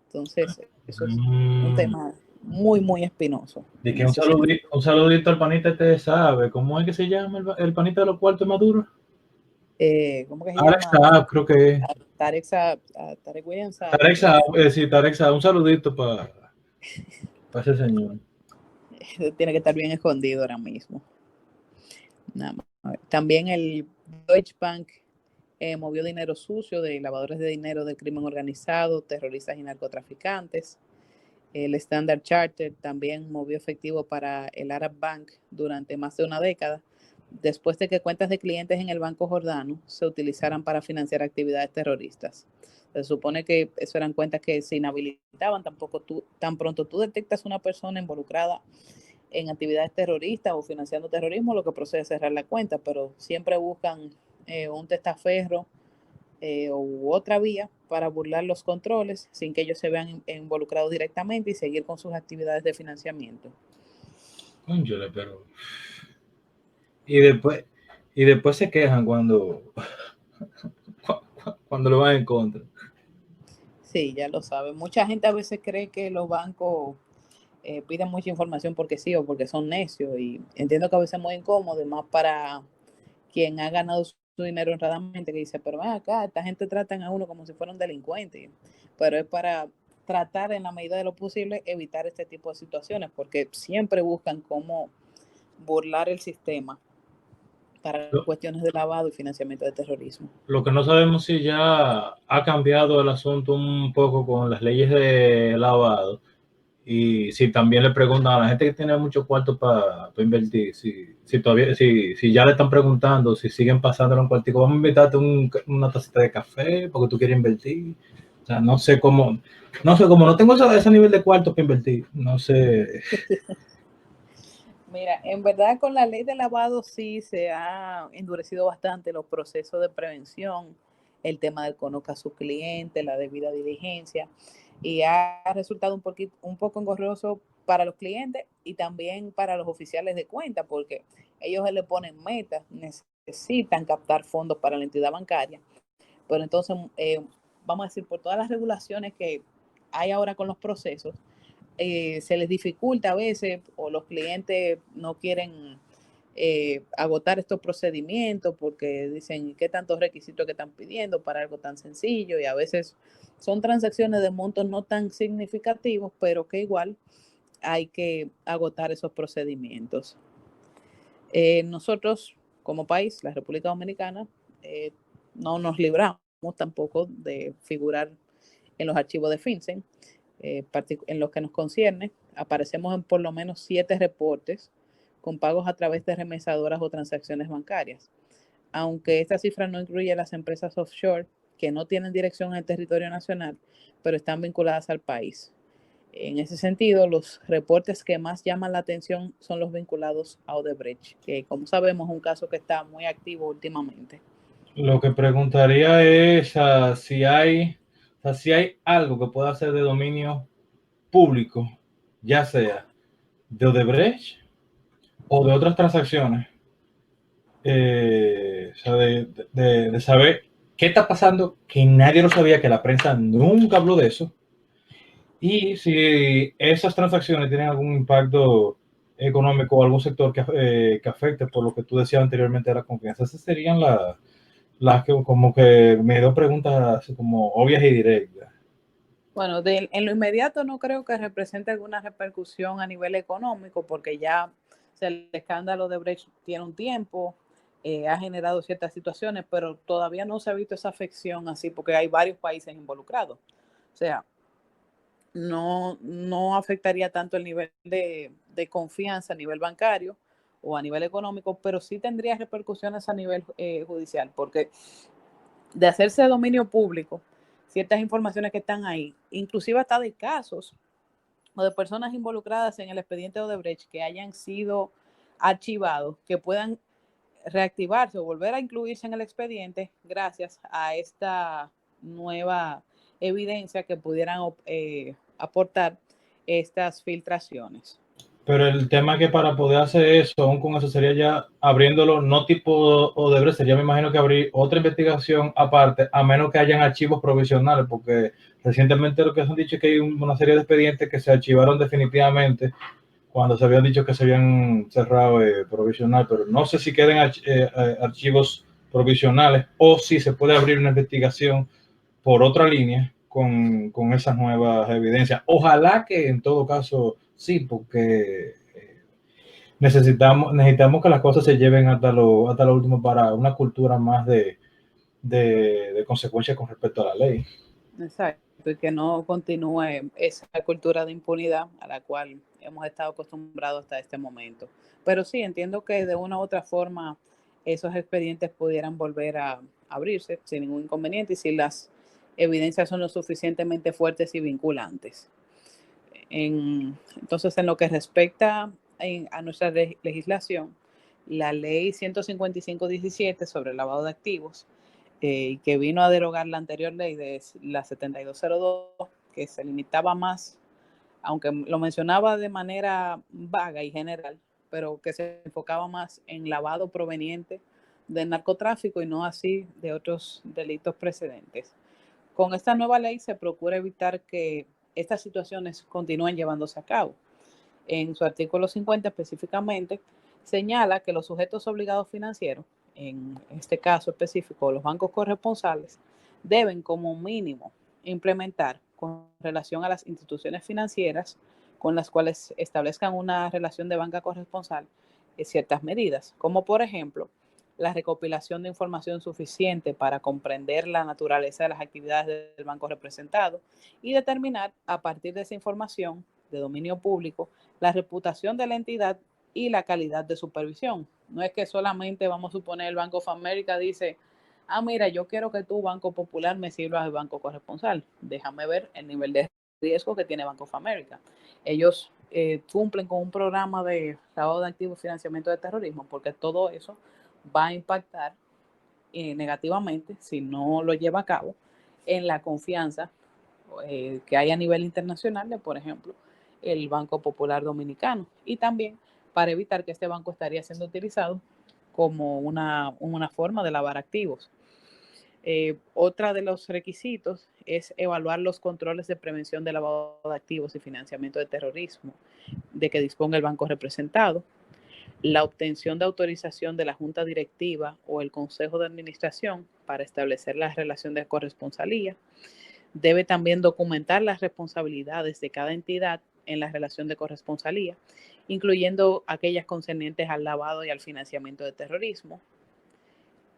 Entonces, eso es un tema muy, muy espinoso. De que un saludito al panita sabe. ¿Cómo es que se llama el panita de los cuartos Maduro? ¿Cómo que se Alex llama? Saab, creo que es. Tarek William Saab. Tarek Saab, sí, Tarek Saab. Un saludito para ese señor. Tiene que estar bien escondido ahora mismo. Nada más. También el Deutsche Bank movió dinero sucio de lavadores de dinero del crimen organizado, terroristas y narcotraficantes. El Standard Chartered también movió efectivo para el Arab Bank durante más de una década, después de que cuentas de clientes en el Banco Jordano se utilizaran para financiar actividades terroristas. Se supone que eso eran cuentas que se inhabilitaban, tan pronto tú detectas una persona involucrada en actividades terroristas o financiando terrorismo, lo que procede es cerrar la cuenta, pero siempre buscan un testaferro u otra vía para burlar los controles sin que ellos se vean involucrados directamente y seguir con sus actividades de financiamiento. Cónchale, pero... Y después se quejan cuando lo van en contra. Sí, ya lo saben. Mucha gente a veces cree que los bancos piden mucha información porque sí o porque son necios, y entiendo que a veces es muy incómodo, más para quien ha ganado su dinero honradamente, que dice, pero ven acá, esta gente tratan a uno como si fuera un delincuente, pero es para tratar en la medida de lo posible evitar este tipo de situaciones, porque siempre buscan cómo burlar el sistema para cuestiones de lavado y financiamiento de terrorismo. Lo que no sabemos si ya ha cambiado el asunto un poco con las leyes de lavado, y si también le preguntan a la gente que tiene mucho cuarto para invertir, si ya le están preguntando, si siguen pasándolo un cuartico, vamos a invitarte una tacita de café porque tú quieres invertir. O sea, no sé cómo no tengo ese nivel de cuarto para invertir, no sé. Mira, en verdad con la ley de lavado sí se ha endurecido bastante los procesos de prevención, el tema del conozca a su cliente, la debida diligencia, y ha resultado un poco engorroso para los clientes y también para los oficiales de cuenta, porque ellos le ponen metas, necesitan captar fondos para la entidad bancaria, pero entonces, vamos a decir, por todas las regulaciones que hay ahora con los procesos, se les dificulta a veces, o los clientes no quieren agotar estos procedimientos porque dicen qué tantos requisitos que están pidiendo para algo tan sencillo, y a veces son transacciones de montos no tan significativos, pero que igual hay que agotar esos procedimientos. Nosotros como país, la República Dominicana, no nos libramos tampoco de figurar en los archivos de FinCEN. En lo que nos concierne, aparecemos en por lo menos 7 reportes con pagos a través de remesadoras o transacciones bancarias, aunque esta cifra no incluye las empresas offshore que no tienen dirección en el territorio nacional, pero están vinculadas al país. En ese sentido, los reportes que más llaman la atención son los vinculados a Odebrecht, que como sabemos es un caso que está muy activo últimamente. Lo que preguntaría es si hay algo que pueda ser de dominio público, ya sea de Odebrecht o de otras transacciones, o sea, de saber qué está pasando, que nadie lo sabía, que la prensa nunca habló de eso, y si esas transacciones tienen algún impacto económico o algún sector que afecte, por lo que tú decías anteriormente, de la confianza. Esas serían las que como que me dio preguntas como obvias y directas. Bueno, en lo inmediato no creo que represente alguna repercusión a nivel económico, porque ya o sea, el escándalo de Brecht tiene un tiempo, ha generado ciertas situaciones, pero todavía no se ha visto esa afección así, porque hay varios países involucrados. O sea, no afectaría tanto el nivel de confianza a nivel bancario o a nivel económico, pero sí tendría repercusiones a nivel judicial, porque de hacerse de dominio público ciertas informaciones que están ahí, inclusive hasta de casos o de personas involucradas en el expediente Odebrecht que hayan sido archivados, que puedan reactivarse o volver a incluirse en el expediente gracias a esta nueva evidencia que pudieran aportar estas filtraciones. Pero el tema es que para poder hacer eso, aún con eso, sería ya abriéndolo, no tipo Odebrecht, sería, me imagino, que abrir otra investigación aparte, a menos que hayan archivos provisionales, porque recientemente lo que se han dicho es que hay una serie de expedientes que se archivaron definitivamente cuando se habían dicho que se habían cerrado provisional, pero no sé si queden archivos provisionales o si se puede abrir una investigación por otra línea con esas nuevas evidencias. Ojalá que en todo caso sí, porque necesitamos que las cosas se lleven hasta lo último para una cultura más de consecuencia con respecto a la ley. Exacto, y que no continúe esa cultura de impunidad a la cual hemos estado acostumbrados hasta este momento. Pero sí, entiendo que de una u otra forma esos expedientes pudieran volver a abrirse sin ningún inconveniente y si las evidencias son lo suficientemente fuertes y vinculantes. Entonces, en lo que respecta a nuestra legislación, la ley 155/17 sobre el lavado de activos, que vino a derogar la anterior ley de la 7202, que se limitaba más, aunque lo mencionaba de manera vaga y general, pero que se enfocaba más en lavado proveniente del narcotráfico y no así de otros delitos precedentes. Con esta nueva ley se procura evitar que estas situaciones continúen llevándose a cabo. En su artículo 50 específicamente señala que los sujetos obligados financieros, en este caso específico los bancos corresponsales, deben como mínimo implementar con relación a las instituciones financieras con las cuales establezcan una relación de banca corresponsal ciertas medidas, como por ejemplo la recopilación de información suficiente para comprender la naturaleza de las actividades del banco representado y determinar a partir de esa información de dominio público la reputación de la entidad y la calidad de supervisión. No es que solamente, vamos a suponer, el Bank of America dice, mira, yo quiero que tu Banco Popular me sirva de banco corresponsal. Déjame ver el nivel de riesgo que tiene Bank of America. Ellos cumplen con un programa de lavado de activos y financiamiento de terrorismo, porque todo eso va a impactar negativamente, si no lo lleva a cabo, en la confianza que hay a nivel internacional de, por ejemplo, el Banco Popular Dominicano, y también para evitar que este banco estaría siendo utilizado como una forma de lavar activos. Otra de los requisitos es evaluar los controles de prevención de lavado de activos y financiamiento de terrorismo de que disponga el banco representado, la obtención de autorización de la junta directiva o el consejo de administración para establecer la relación de corresponsalía. Debe también documentar las responsabilidades de cada entidad en la relación de corresponsalía, incluyendo aquellas concernientes al lavado y al financiamiento de terrorismo.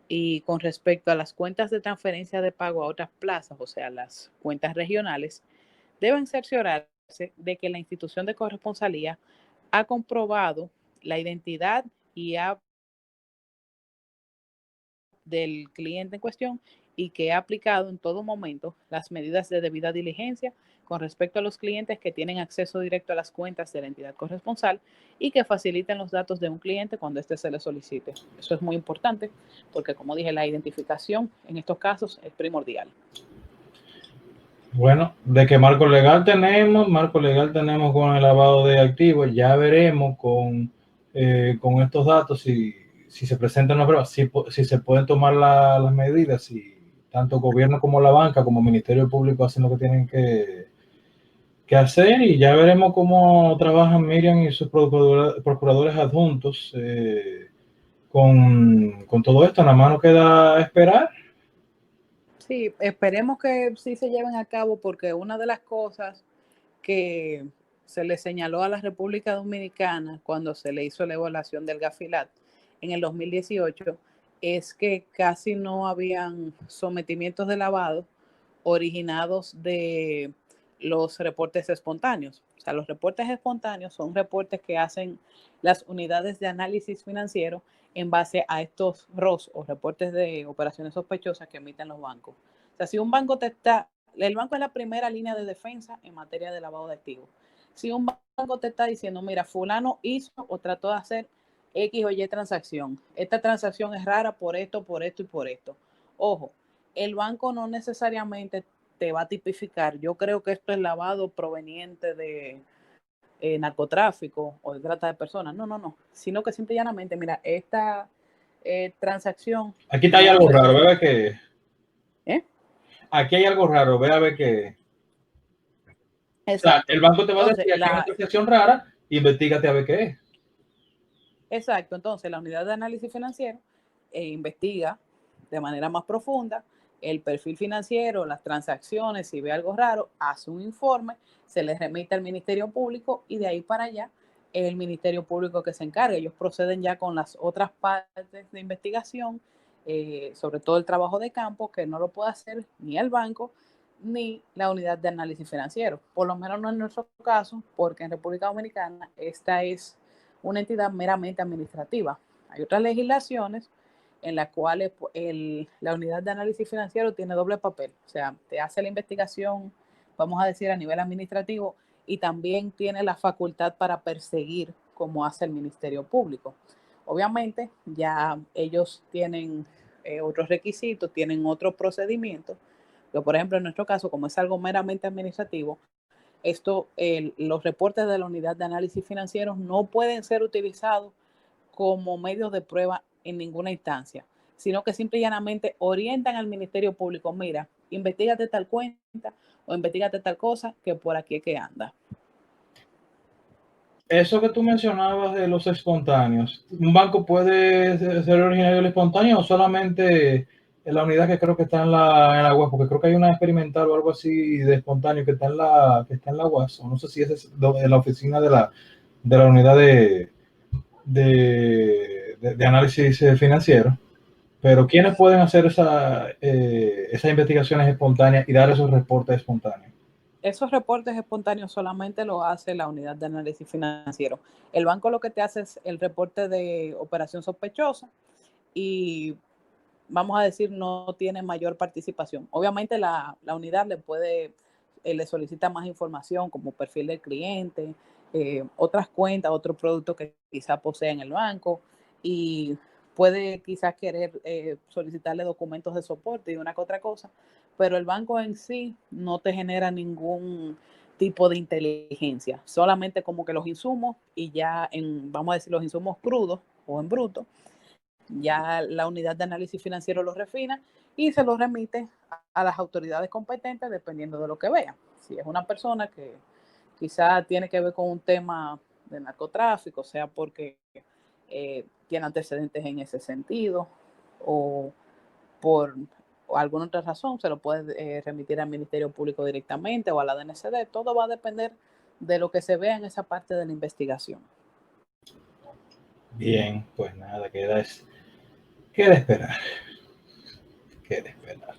Y con respecto a las cuentas de transferencia de pago a otras plazas, o sea, las cuentas regionales, deben cerciorarse de que la institución de corresponsalía ha comprobado la identidad y del cliente en cuestión y que ha aplicado en todo momento las medidas de debida diligencia con respecto a los clientes que tienen acceso directo a las cuentas de la entidad corresponsal y que faciliten los datos de un cliente cuando éste se le solicite. Eso es muy importante porque, como dije, la identificación en estos casos es primordial. Bueno, de qué marco legal tenemos con el lavado de activos, ya veremos con estos datos si se presentan una prueba, si se pueden tomar las medidas, si tanto gobierno como la banca, como Ministerio Público hacen lo que tienen que hacer, y ya veremos cómo trabajan Miriam y sus procuradores adjuntos con todo esto. Nada más nos queda esperar. Sí, esperemos que sí se lleven a cabo porque una de las cosas que se le señaló a la República Dominicana cuando se le hizo la evaluación del Gafilat en el 2018 es que casi no habían sometimientos de lavado originados de los reportes espontáneos. O sea, los reportes espontáneos son reportes que hacen las unidades de análisis financiero en base a estos ROS o reportes de operaciones sospechosas que emiten los bancos. O sea, si un banco el banco es la primera línea de defensa en materia de lavado de activos. Si un banco te está diciendo, mira, fulano hizo o trató de hacer X o Y transacción, esta transacción es rara por esto, por esto y por esto. Ojo, el banco no necesariamente te va a tipificar. Yo creo que esto es lavado proveniente de narcotráfico o de trata de personas. No, no, no. Sino que simple y llanamente, mira, esta transacción. Aquí está hay algo raro, ve a ver qué. ¿Eh? Aquí hay algo raro, ve a ver qué. O sea, el banco te va a decir que hay una transacción rara, investigate a ver qué es. Exacto, entonces la unidad de análisis financiero investiga de manera más profunda el perfil financiero, las transacciones, si ve algo raro, hace un informe, se le remite al Ministerio Público y de ahí para allá es el Ministerio Público que se encarga. Ellos proceden ya con las otras partes de investigación, sobre todo el trabajo de campo, que no lo puede hacer ni el banco ni la unidad de análisis financiero. Por lo menos no en nuestro caso, porque en República Dominicana esta es una entidad meramente administrativa. Hay otras legislaciones en las cuales la unidad de análisis financiero tiene doble papel, o sea, te hace la investigación, vamos a decir, a nivel administrativo y también tiene la facultad para perseguir como hace el Ministerio Público. Obviamente, ya ellos tienen otros requisitos, tienen otros procedimientos, pero por ejemplo, en nuestro caso, como es algo meramente administrativo, los reportes de la unidad de análisis financieros no pueden ser utilizados como medios de prueba en ninguna instancia, sino que simple y llanamente orientan al Ministerio Público, mira, investigate tal cuenta o investigate tal cosa que por aquí es que anda. Eso que tú mencionabas de los espontáneos, ¿un banco puede ser originario del espontáneo o solamente en la unidad que creo que está en la web? Porque creo que hay una experimental o algo así de espontáneo que está en la UAS, o no sé si esa es la oficina de la unidad de análisis financiero. Pero ¿quiénes pueden hacer esas investigaciones espontáneas y dar esos reportes espontáneos? Esos reportes espontáneos solamente lo hace la unidad de análisis financiero. El banco lo que te hace es el reporte de operación sospechosa y vamos a decir no tiene mayor participación. Obviamente la unidad le solicita más información como perfil del cliente, otras cuentas, otros productos que quizá posea en el banco y puede quizás querer solicitarle documentos de soporte y una que otra cosa, pero el banco en sí no te genera ningún tipo de inteligencia, solamente como que los insumos y ya vamos a decir, los insumos crudos o en bruto, ya la unidad de análisis financiero los refina y se los remite a las autoridades competentes dependiendo de lo que vea. Si es una persona que quizá tiene que ver con un tema de narcotráfico, sea porque tiene antecedentes en ese sentido o por alguna otra razón, se lo puede remitir al Ministerio Público directamente o a la DNCD. Todo va a depender de lo que se vea en esa parte de la investigación. Bien, pues nada, queda esperar. Queda esperar.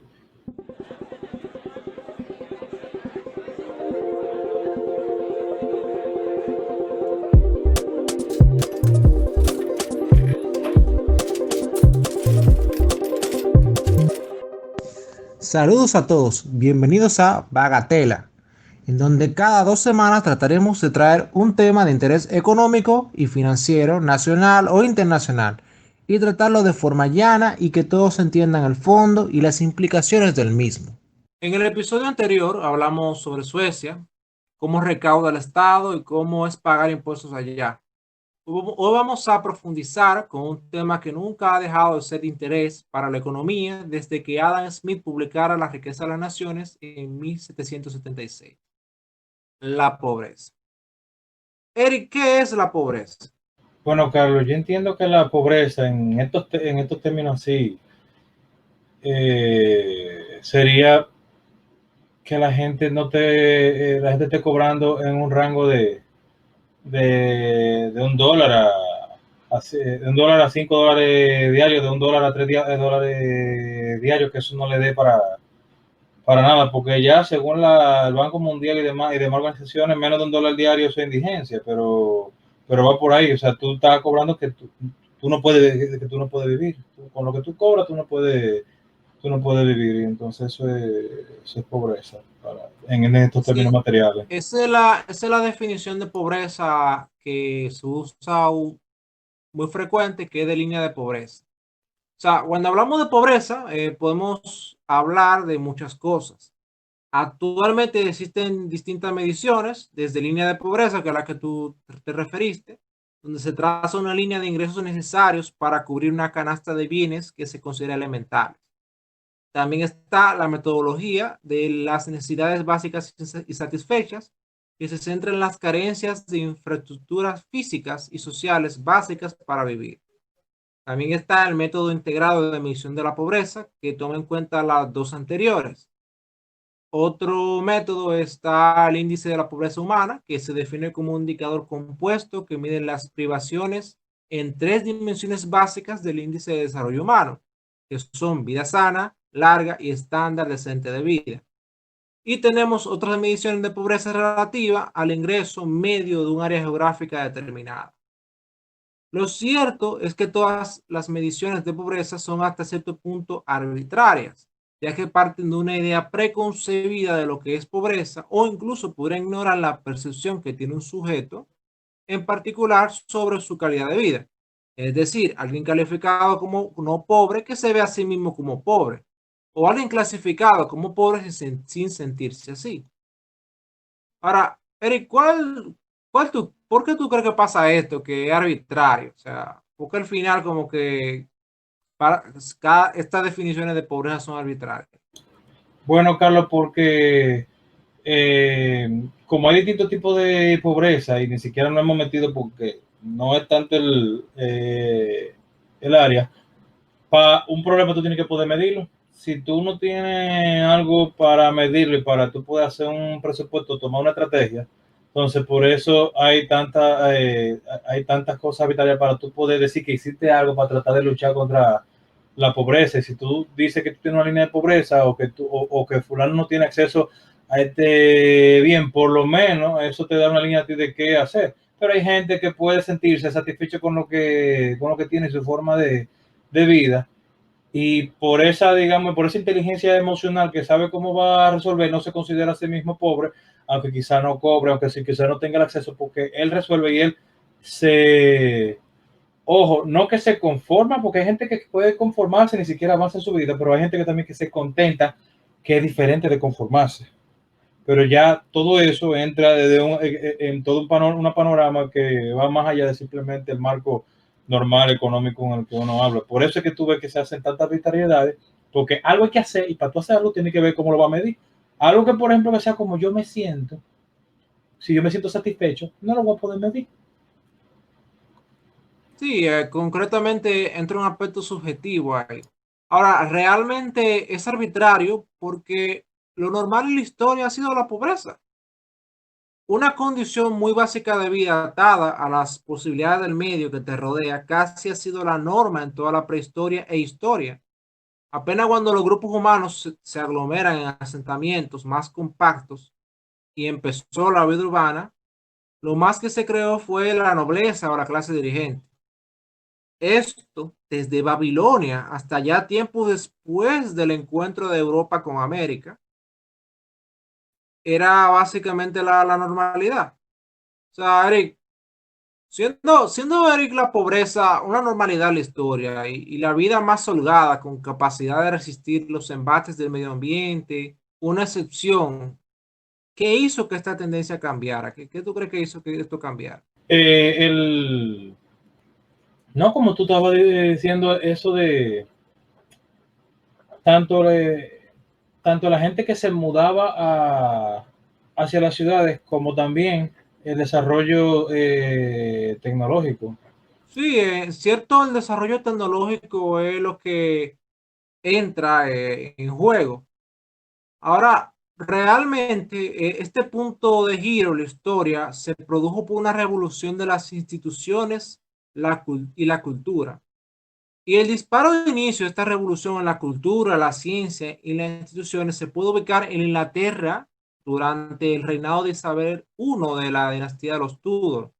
Saludos a todos, bienvenidos a Bagatela, en donde cada 2 semanas trataremos de traer un tema de interés económico y financiero, nacional o internacional, y tratarlo de forma llana y que todos entiendan el fondo y las implicaciones del mismo. En el episodio anterior hablamos sobre Suecia, cómo recauda el Estado y cómo es pagar impuestos allá. Hoy vamos a profundizar con un tema que nunca ha dejado de ser de interés para la economía desde que Adam Smith publicara La riqueza de las naciones en 1776. La pobreza. Eric, ¿qué es la pobreza? Bueno, Carlos, yo entiendo que la pobreza en estos términos así sería que la gente la gente esté cobrando en un rango de $1 de $1 a $5 diarios, de $1 a $3 diarios, que eso no le dé para nada, porque ya según el Banco Mundial y demás organizaciones, menos de $1 diario es indigencia, pero va por ahí. O sea, tú estás cobrando que tú no puedes vivir. Con lo que tú cobras, tú no puedes vivir, y entonces eso es pobreza en estos términos Sí, materiales. esa es la definición de pobreza que se usa muy frecuente, que es de línea de pobreza. O sea, cuando hablamos de pobreza, podemos hablar de muchas cosas. Actualmente existen distintas mediciones, desde línea de pobreza, que es la que tú te referiste, donde se traza una línea de ingresos necesarios para cubrir una canasta de bienes que se considera elemental. También está la metodología de las necesidades básicas y satisfechas, que se centra en las carencias de infraestructuras físicas y sociales básicas para vivir. También está el método integrado de medición de la pobreza, que toma en cuenta las dos anteriores. Otro método está el índice de la pobreza humana, que se define como un indicador compuesto que mide las privaciones en tres dimensiones básicas del índice de desarrollo humano, que son vida sana, larga y estándar decente de vida. Y tenemos otras mediciones de pobreza relativa al ingreso medio de un área geográfica determinada. Lo cierto es que todas las mediciones de pobreza son hasta cierto punto arbitrarias, ya que parten de una idea preconcebida de lo que es pobreza, o incluso podrían ignorar la percepción que tiene un sujeto en particular sobre su calidad de vida. Es decir, alguien calificado como no pobre que se ve a sí mismo como pobre, o alguien clasificado como pobre sin sentirse así. Ahora, Eric, ¿por qué tú crees que pasa esto, que es arbitrario? O sea, porque al final como que estas definiciones de pobreza son arbitrarias. Bueno, Carlos, porque como hay distintos tipos de pobreza y ni siquiera nos hemos metido porque no es tanto el área, para un problema tú tienes que poder medirlo. Si tú no tienes algo para medirlo y para tú poder hacer un presupuesto, tomar una estrategia, entonces por eso hay tantas cosas arbitrarias para tú poder decir que hiciste algo para tratar de luchar contra la pobreza. Y si tú dices que tú tienes una línea de pobreza o que fulano no tiene acceso a este bien, por lo menos eso te da una línea a ti de qué hacer. Pero hay gente que puede sentirse satisfecho con lo que tiene, su forma de vida, y por esa, digamos, por esa inteligencia emocional que sabe cómo va a resolver, no se considera a sí mismo pobre, aunque quizá no cobre, aunque sí, quizá no tenga el acceso, porque él resuelve y él se... Ojo, no que se conforma, porque hay gente que puede conformarse, ni siquiera avanza en su vida, pero hay gente que también que se contenta, que es diferente de conformarse. Pero ya todo eso entra en todo una panorama que va más allá de simplemente el marco normal económico en el que uno habla. Por eso es que tú ves que se hacen tantas arbitrariedades, porque algo hay que hacer, y para tú hacerlo tienes que ver cómo lo va a medir. Algo que, por ejemplo, que sea como yo me siento, si yo me siento satisfecho, no lo voy a poder medir. Sí, concretamente entra un aspecto subjetivo ahí. Ahora, realmente es arbitrario porque lo normal en la historia ha sido la pobreza. Una condición muy básica de vida atada a las posibilidades del medio que te rodea casi ha sido la norma en toda la prehistoria e historia. Apenas cuando los grupos humanos se aglomeran en asentamientos más compactos y empezó la vida urbana, lo más que se creó fue la nobleza o la clase dirigente. Esto desde Babilonia hasta ya tiempo después del encuentro de Europa con América, era básicamente la normalidad. O sea, Eric, siendo Eric la pobreza una normalidad en la historia y la vida más holgada con capacidad de resistir los embates del medio ambiente, una excepción, ¿qué hizo que esta tendencia cambiara? ¿Qué tú crees que hizo que esto cambiara? El, no, como tú estabas diciendo, eso de tanto, tanto la gente que se mudaba hacia las ciudades, como también el desarrollo tecnológico. Sí, cierto, el desarrollo tecnológico es lo que entra en juego. Ahora, realmente este punto de giro en la historia se produjo por una revolución de las instituciones y la cultura. Y el disparo de inicio de esta revolución en la cultura, la ciencia y las instituciones se puede ubicar en Inglaterra durante el reinado de Isabel I de la dinastía de los Tudor,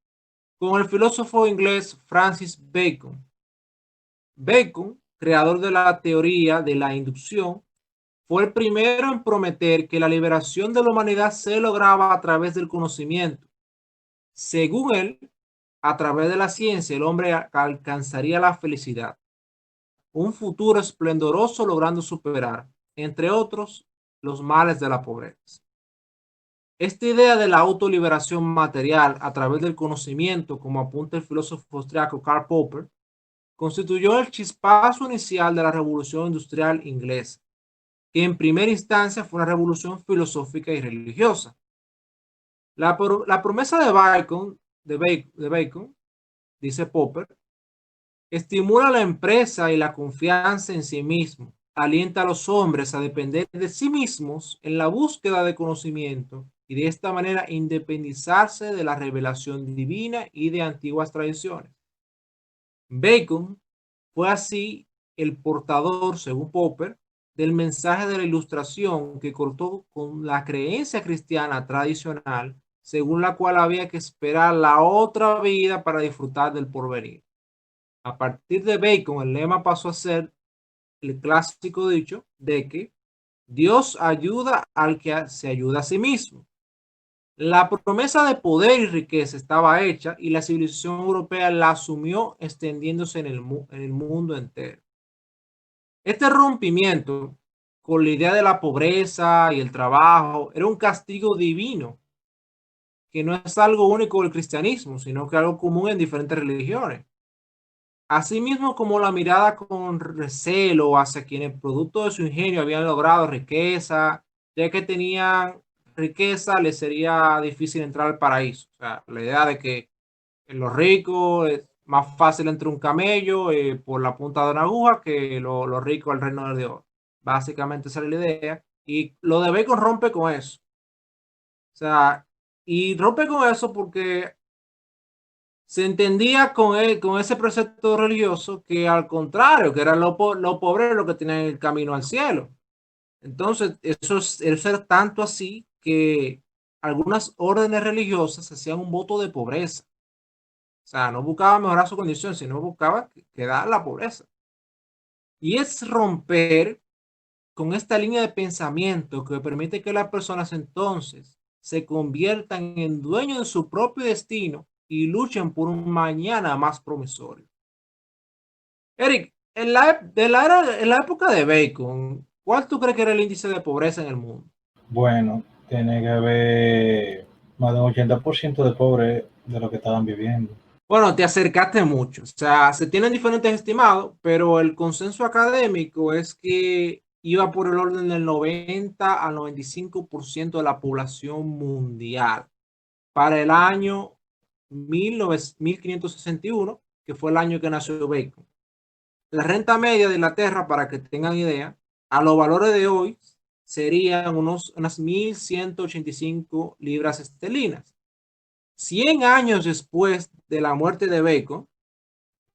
con el filósofo inglés Francis Bacon. Bacon, creador de la teoría de la inducción, fue el primero en prometer que la liberación de la humanidad se lograba a través del conocimiento. Según él, a través de la ciencia el hombre alcanzaría la felicidad, un futuro esplendoroso logrando superar, entre otros, los males de la pobreza. Esta idea de la autoliberación material a través del conocimiento, como apunta el filósofo austriaco Karl Popper, constituyó el chispazo inicial de la revolución industrial inglesa, que en primera instancia fue una revolución filosófica y religiosa. La promesa de Bacon, dice Popper, estimula la empresa y la confianza en sí mismo, alienta a los hombres a depender de sí mismos en la búsqueda de conocimiento y de esta manera independizarse de la revelación divina y de antiguas tradiciones. Bacon fue así el portador, según Popper, del mensaje de la Ilustración que cortó con la creencia cristiana tradicional, según la cual había que esperar la otra vida para disfrutar del porvenir. A partir de Bacon, el lema pasó a ser el clásico dicho de que Dios ayuda al que se ayuda a sí mismo. La promesa de poder y riqueza estaba hecha y la civilización europea la asumió extendiéndose en el mundo entero. Este rompimiento con la idea de la pobreza y el trabajo era un castigo divino, que no es algo único del cristianismo, sino que algo común en diferentes religiones. Asimismo, como la mirada con recelo hacia quienes producto de su ingenio habían logrado riqueza, ya que tenían riqueza, les sería difícil entrar al paraíso. O sea, la idea de que los ricos es más fácil entrar un camello por la punta de una aguja que los ricos al reino de Dios. Básicamente esa es la idea. Y lo de Bacon rompe con eso. O sea, y rompe con eso porque se entendía con ese precepto religioso que al contrario, que eran los pobres los que tenían el camino al cielo. Entonces, eso era tanto así que algunas órdenes religiosas hacían un voto de pobreza. O sea, no buscaba mejorar su condición, sino buscaba quedar la pobreza. Y es romper con esta línea de pensamiento que permite que las personas entonces se conviertan en dueños de su propio destino y luchen por un mañana más promisorio. Eric, en la época de Bacon, ¿cuál tú crees que era el índice de pobreza en el mundo? Bueno, tiene que haber más de un 80% de pobres de lo que estaban viviendo. Bueno, te acercaste mucho. O sea, se tienen diferentes estimados, pero el consenso académico es que iba por el orden del 90 al 95% de la población mundial para el año 1561, que fue el año que nació Bacon. La renta media de Inglaterra, para que tengan idea, a los valores de hoy serían unas 1.185 libras esterlinas. 100 años después de la muerte de Bacon,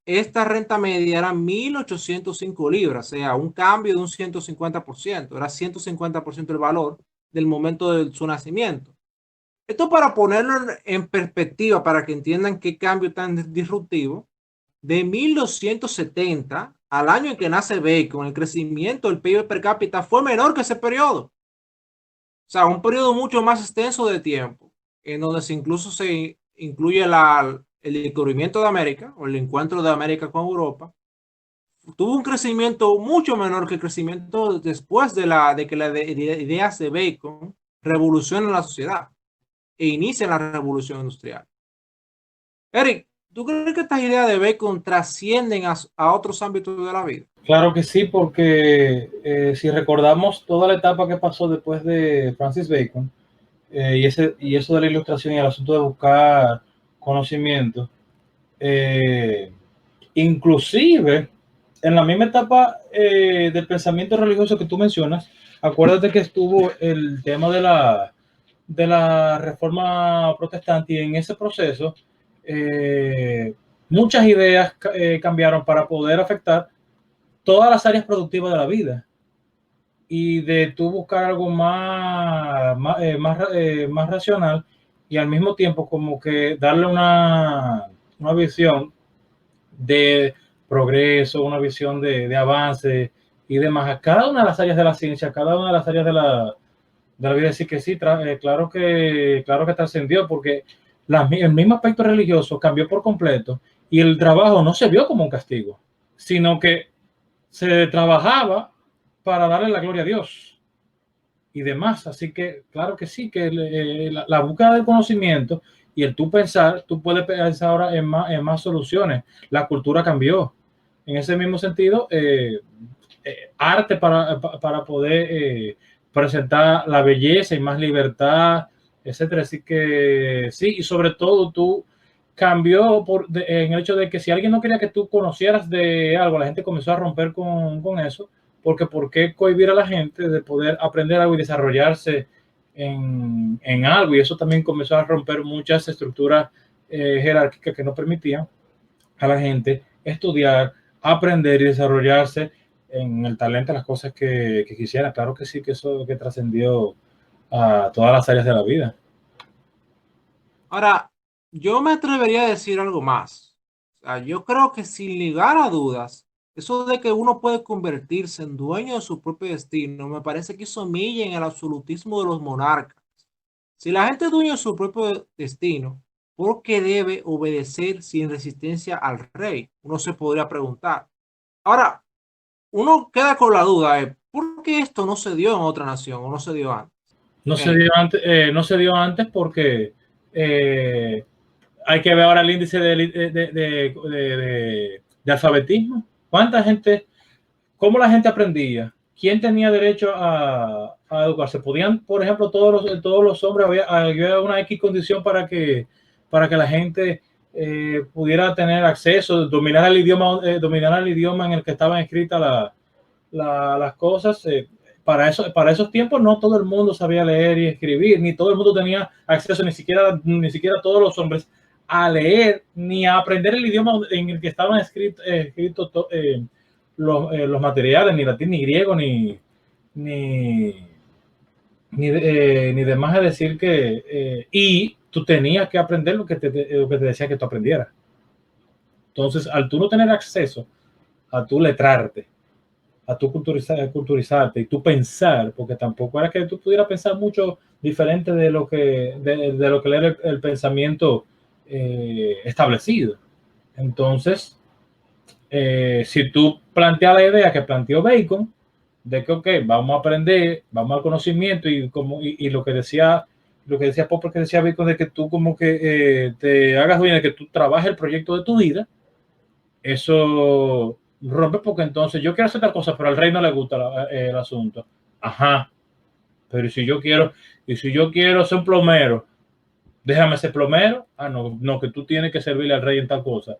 esta renta media era 1.805 libras, o sea, un cambio de un 150%, era 150% el valor del momento de su nacimiento. Esto para ponerlo en perspectiva, para que entiendan qué cambio tan disruptivo, de 1270 al año en que nace Bacon, el crecimiento del PIB per cápita fue menor que ese periodo. O sea, un periodo mucho más extenso de tiempo, en donde incluso se incluye el descubrimiento de América o el encuentro de América con Europa. Tuvo un crecimiento mucho menor que el crecimiento después de que las ideas de Bacon revolucionan la sociedad e inician la revolución industrial. Eric, ¿tú crees que estas ideas de Bacon trascienden a otros ámbitos de la vida? Claro que sí, porque si recordamos toda la etapa que pasó después de Francis Bacon y eso de la ilustración y el asunto de buscar conocimiento, inclusive en la misma etapa del pensamiento religioso que tú mencionas, acuérdate que estuvo el tema de la reforma protestante y en ese proceso muchas ideas cambiaron para poder afectar todas las áreas productivas de la vida y de tú buscar algo más racional y al mismo tiempo como que darle una visión de progreso, una visión de avance y demás a cada una de las áreas de la ciencia, a cada una de las áreas de la vida. Decir que sí, claro que trascendió porque el mismo aspecto religioso cambió por completo y el trabajo no se vio como un castigo, sino que se trabajaba para darle la gloria a Dios y demás. Así que claro que sí, que la búsqueda del conocimiento y el tú pensar, tú puedes pensar ahora en más soluciones. La cultura cambió. En ese mismo sentido, arte para poder presentar la belleza y más libertad, etcétera. Así que sí, y sobre todo tú cambió en el hecho de que si alguien no quería que tú conocieras de algo, la gente comenzó a romper con eso, porque ¿por qué cohibir a la gente de poder aprender algo y desarrollarse en algo? Y eso también comenzó a romper muchas estructuras jerárquicas que no permitían a la gente estudiar, aprender y desarrollarse en el talento, las cosas que quisiera. Claro que sí, que eso que trascendió a todas las áreas de la vida. Ahora, yo me atrevería a decir algo más. O sea, yo creo que sin lugar a dudas, eso de que uno puede convertirse en dueño de su propio destino, me parece que eso milla en el absolutismo de los monarcas. Si la gente es dueño de su propio destino, ¿por qué debe obedecer sin resistencia al rey? Uno se podría preguntar. Ahora, uno queda con la duda de por qué esto no se dio en otra nación o no se dio antes. No se dio antes porque eh, hay que ver ahora el índice de alfabetismo. ¿Cuánta gente, cómo la gente aprendía? ¿Quién tenía derecho a educarse? ¿Podían, por ejemplo, todos los hombres, había una X condición para que la gente pudiera tener acceso, dominar el idioma en el que estaban escritas las cosas? Para esos tiempos no todo el mundo sabía leer y escribir, ni todo el mundo tenía acceso, ni siquiera todos los hombres, a leer ni a aprender el idioma en el que estaban escritos los materiales, ni latín, ni griego, ni, ni demás de decir que y tú tenías que aprender lo que te decía que tú aprendieras. Entonces, al tú no tener acceso a tu letrarte, a tu culturizarte y tu pensar, porque tampoco era que tú pudieras pensar mucho diferente de lo que era el pensamiento establecido. Entonces, si tú planteas la idea que planteó Bacon, de que, ok, vamos a aprender, vamos al conocimiento y lo que decía Popper, que decía Bacon, de que tú como que te hagas dueño de que tú trabajes el proyecto de tu vida, eso rompe porque entonces yo quiero hacer tal cosa, pero al rey no le gusta el asunto. Ajá, pero si yo quiero ser un plomero, déjame ser plomero. Ah, no, que tú tienes que servirle al rey en tal cosa.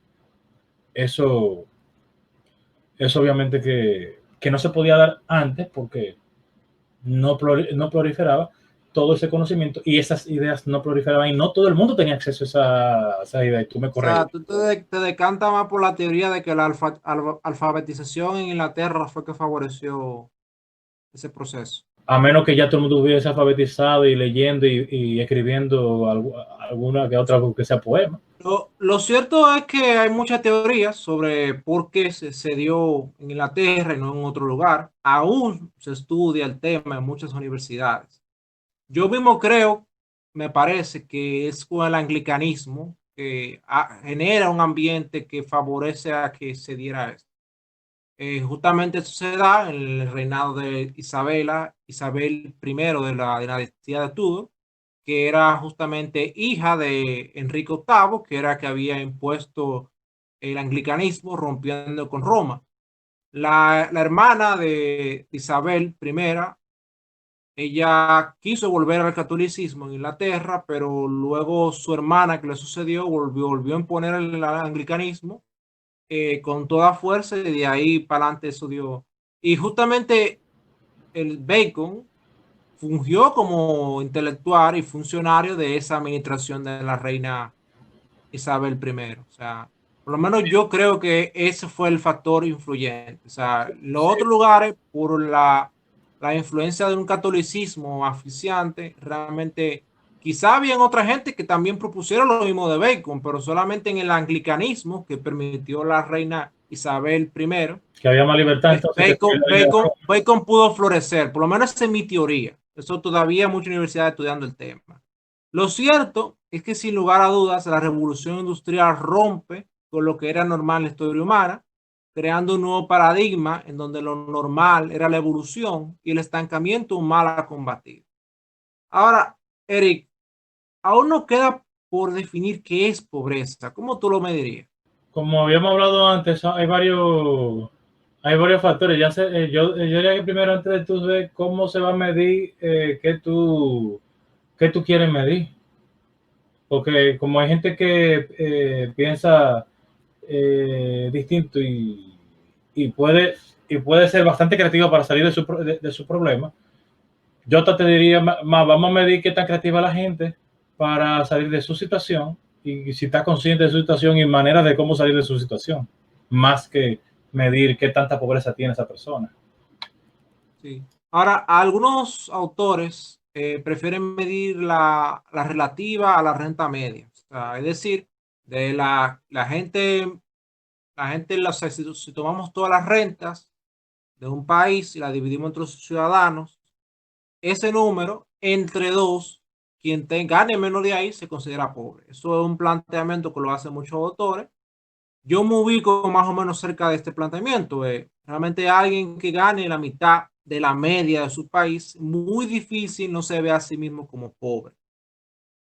Eso obviamente que no se podía dar antes porque no proliferaba todo ese conocimiento y esas ideas no proliferaban y no todo el mundo tenía acceso a esa idea y tú me O sea, corriges. tú te decantas más por la teoría de que la alfabetización en Inglaterra fue que favoreció ese proceso. A menos que ya todo el mundo hubiese alfabetizado y leyendo y escribiendo alguna que otra que sea poema. Lo cierto es que hay muchas teorías sobre por qué se dio en Inglaterra y no en otro lugar. Aún se estudia el tema en muchas universidades. Yo mismo creo, me parece que es con el anglicanismo que genera un ambiente que favorece a que se diera esto. Justamente eso se da en el reinado de Isabel I de la dinastía de Tudor, que era justamente hija de Enrique VIII, que era que había impuesto el anglicanismo rompiendo con Roma. La hermana de Isabel I, ella quiso volver al catolicismo en Inglaterra, pero luego su hermana que le sucedió volvió a imponer el anglicanismo con toda fuerza, y de ahí para adelante eso dio. Y justamente el Bacon fungió como intelectual y funcionario de esa administración de la reina Isabel I. O sea, por lo menos yo creo que ese fue el factor influyente. O sea, los Sí, otros lugares, por la influencia de un catolicismo aficiante, realmente quizá habían otra gente que también propusieron lo mismo de Bacon, pero solamente en el anglicanismo que permitió la reina Isabel I, que había más libertad entonces que Bacon pudo florecer, por lo menos esa es mi teoría. Eso todavía hay muchas universidades estudiando el tema. Lo cierto es que sin lugar a dudas la revolución industrial rompe con lo que era normal en la historia humana, creando un nuevo paradigma en donde lo normal era la evolución y el estancamiento un mal a combatir. Ahora, Eric, aún no queda por definir qué es pobreza. ¿Cómo tú lo medirías? como habíamos hablado antes, hay varios factores. Yo diría que primero, antes de tú ver cómo se va a medir, qué tú quieres medir. Porque como hay gente que piensa distinto y, puede, y puede ser bastante creativo para salir de su problema, yo te diría más, vamos a medir qué tan creativa la gente para salir de su situación y si está consciente de su situación y maneras de cómo salir de su situación, más que medir qué tanta pobreza tiene esa persona. Sí. Ahora, algunos autores prefieren medir la relativa a la renta media. O sea, es decir, de si tomamos todas las rentas de un país y las dividimos entre sus ciudadanos, ese número, entre dos, gane menos de ahí, se considera pobre. Eso es un planteamiento que lo hacen muchos autores. Yo me ubico más o menos cerca de este planteamiento. Realmente alguien que gane la mitad de la media de su país, muy difícil no se ve a sí mismo como pobre.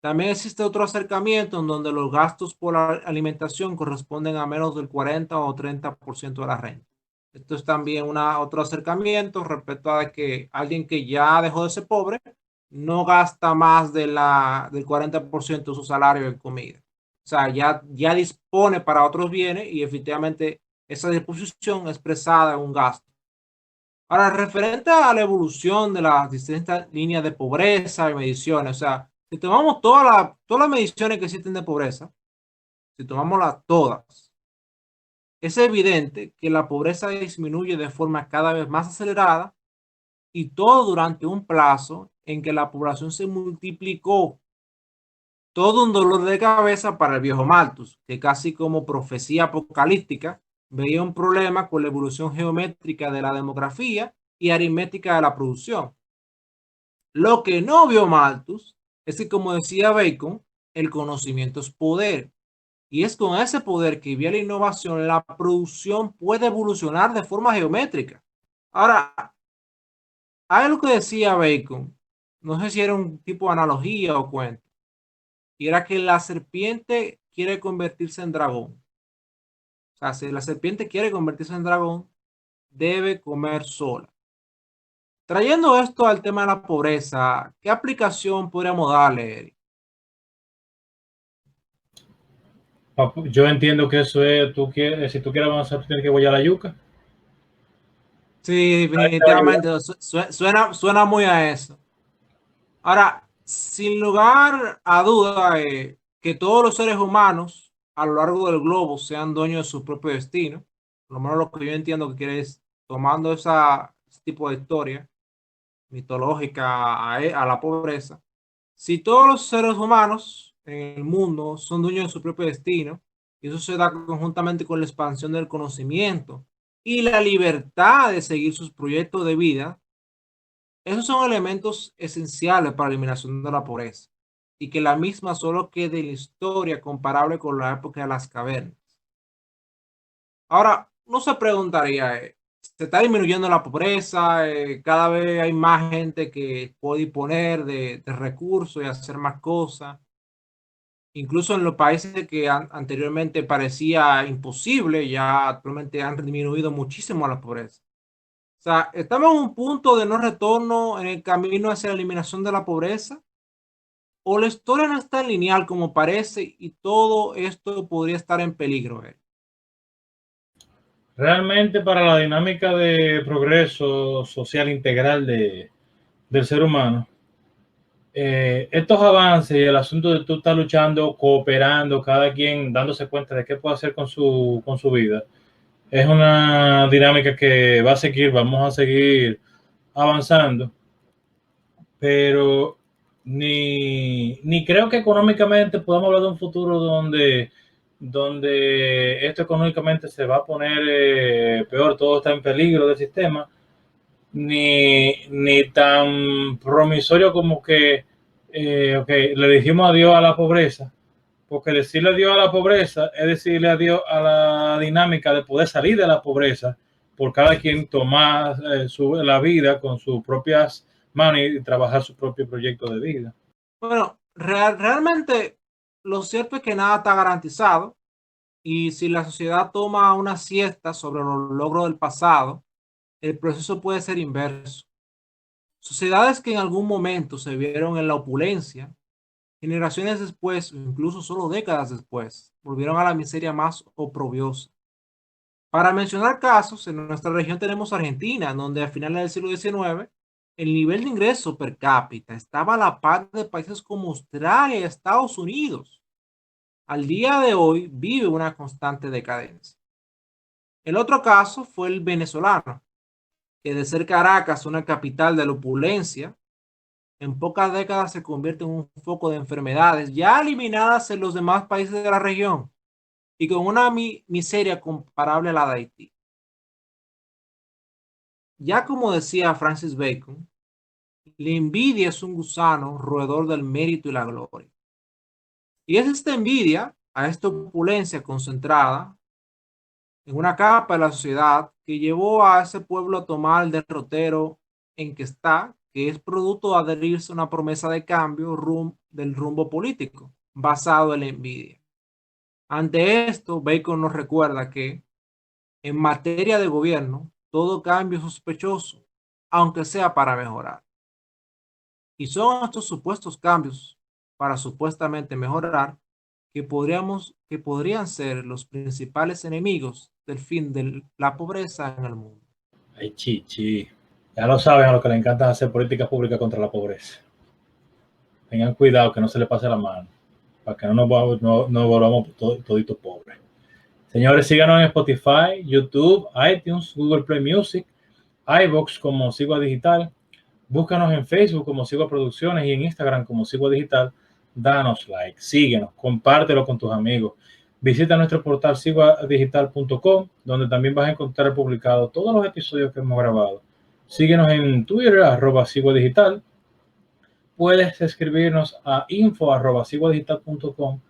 También existe otro acercamiento en donde los gastos por la alimentación corresponden a menos del 40 o 30% de la renta. Esto es también otro acercamiento respecto a que alguien que ya dejó de ser pobre no gasta más del 40% de su salario en comida. O sea, ya dispone para otros bienes y efectivamente esa disposición es expresada en un gasto. Ahora, referente a la evolución de las distintas líneas de pobreza y mediciones, o sea, si tomamos todas las mediciones que existen de pobreza, si tomamos todas, es evidente que la pobreza disminuye de forma cada vez más acelerada y todo durante un plazo en que la población se multiplicó. Todo un dolor de cabeza para el viejo Malthus, que casi como profecía apocalíptica veía un problema con la evolución geométrica de la demografía y aritmética de la producción. Lo que no vio Malthus es que, como decía Bacon, el conocimiento es poder. Y es con ese poder que vía la innovación, la producción puede evolucionar de forma geométrica. Ahora, hay algo que decía Bacon, no sé si era un tipo de analogía o cuento, y era que la serpiente quiere convertirse en dragón. O sea, si la serpiente quiere convertirse en dragón, debe comer sola. Trayendo esto al tema de la pobreza, ¿qué aplicación podríamos darle, Eric? Yo entiendo que eso es, si tú quieres avanzar, tú tienes que bollar la yuca. Sí, Ahí te va a ayudar. definitivamente, suena muy a eso. Ahora, sin lugar a duda, que todos los seres humanos a lo largo del globo sean dueños de su propio destino, por lo menos lo que yo entiendo que quiere es tomando ese tipo de historia mitológica a la pobreza. Si todos los seres humanos en el mundo son dueños de su propio destino, y eso se da conjuntamente con la expansión del conocimiento y la libertad de seguir sus proyectos de vida, esos son elementos esenciales para la eliminación de la pobreza y que la misma solo quede en la historia comparable con la época de las cavernas. Ahora, no se preguntaría, ¿se está disminuyendo la pobreza? Cada vez hay más gente que puede disponer de recursos y hacer más cosas. Incluso en los países que anteriormente parecía imposible, ya actualmente han disminuido muchísimo la pobreza. O sea, estamos en un punto de no retorno en el camino hacia la eliminación de la pobreza, o la historia no es tan lineal como parece y todo esto podría estar en peligro. Realmente para la dinámica de progreso social integral del ser humano, estos avances y el asunto de tú estar luchando, cooperando, cada quien dándose cuenta de qué puede hacer con su vida, es una dinámica que va a seguir, vamos a seguir avanzando, pero ni creo que económicamente podamos hablar de un futuro donde esto económicamente se va a poner peor, todo está en peligro del sistema, ni tan promisorio como que okay, le dijimos adiós a la pobreza, porque decirle adiós a la pobreza es decirle adiós a la dinámica de poder salir de la pobreza por cada quien tomar la vida con sus propias manos y trabajar su propio proyecto de vida. Bueno, realmente lo cierto es que nada está garantizado y si la sociedad toma una siesta sobre los logros del pasado, el proceso puede ser inverso. Sociedades que en algún momento se vieron en la opulencia, generaciones después, o incluso solo décadas después, volvieron a la miseria más oprobiosa. Para mencionar casos, en nuestra región tenemos Argentina, donde a finales del siglo XIX el nivel de ingreso per cápita estaba a la par de países como Australia y Estados Unidos. Al día de hoy vive una constante decadencia. El otro caso fue el venezolano, que de ser Caracas una capital de la opulencia, en pocas décadas se convierte en un foco de enfermedades ya eliminadas en los demás países de la región y con una miseria comparable a la de Haití. Ya como decía Francis Bacon, la envidia es un gusano roedor del mérito y la gloria. Y es esta envidia a esta opulencia concentrada en una capa de la sociedad que llevó a ese pueblo a tomar el derrotero en que está, que es producto de adherirse a una promesa de cambio del rumbo político, basado en la envidia. Ante esto, Bacon nos recuerda que en materia de gobierno, todo cambio es sospechoso, aunque sea para mejorar. Y son estos supuestos cambios para supuestamente mejorar que podrían ser los principales enemigos del fin de la pobreza en el mundo. Ay, chichi. Ya lo saben a los que le encanta hacer políticas públicas contra la pobreza. Tengan cuidado que no se le pase la mano, para que no volvamos toditos pobres. Señores, síganos en Spotify, YouTube, iTunes, Google Play Music, iVoox como Sigua Digital. Búscanos en Facebook como Sigua Producciones y en Instagram como Sigua Digital. Danos like, síguenos, compártelo con tus amigos. Visita nuestro portal siguadigital.com, donde también vas a encontrar publicados todos los episodios que hemos grabado. Síguenos en Twitter, @siguadigital. Puedes escribirnos a info@siguadigital.com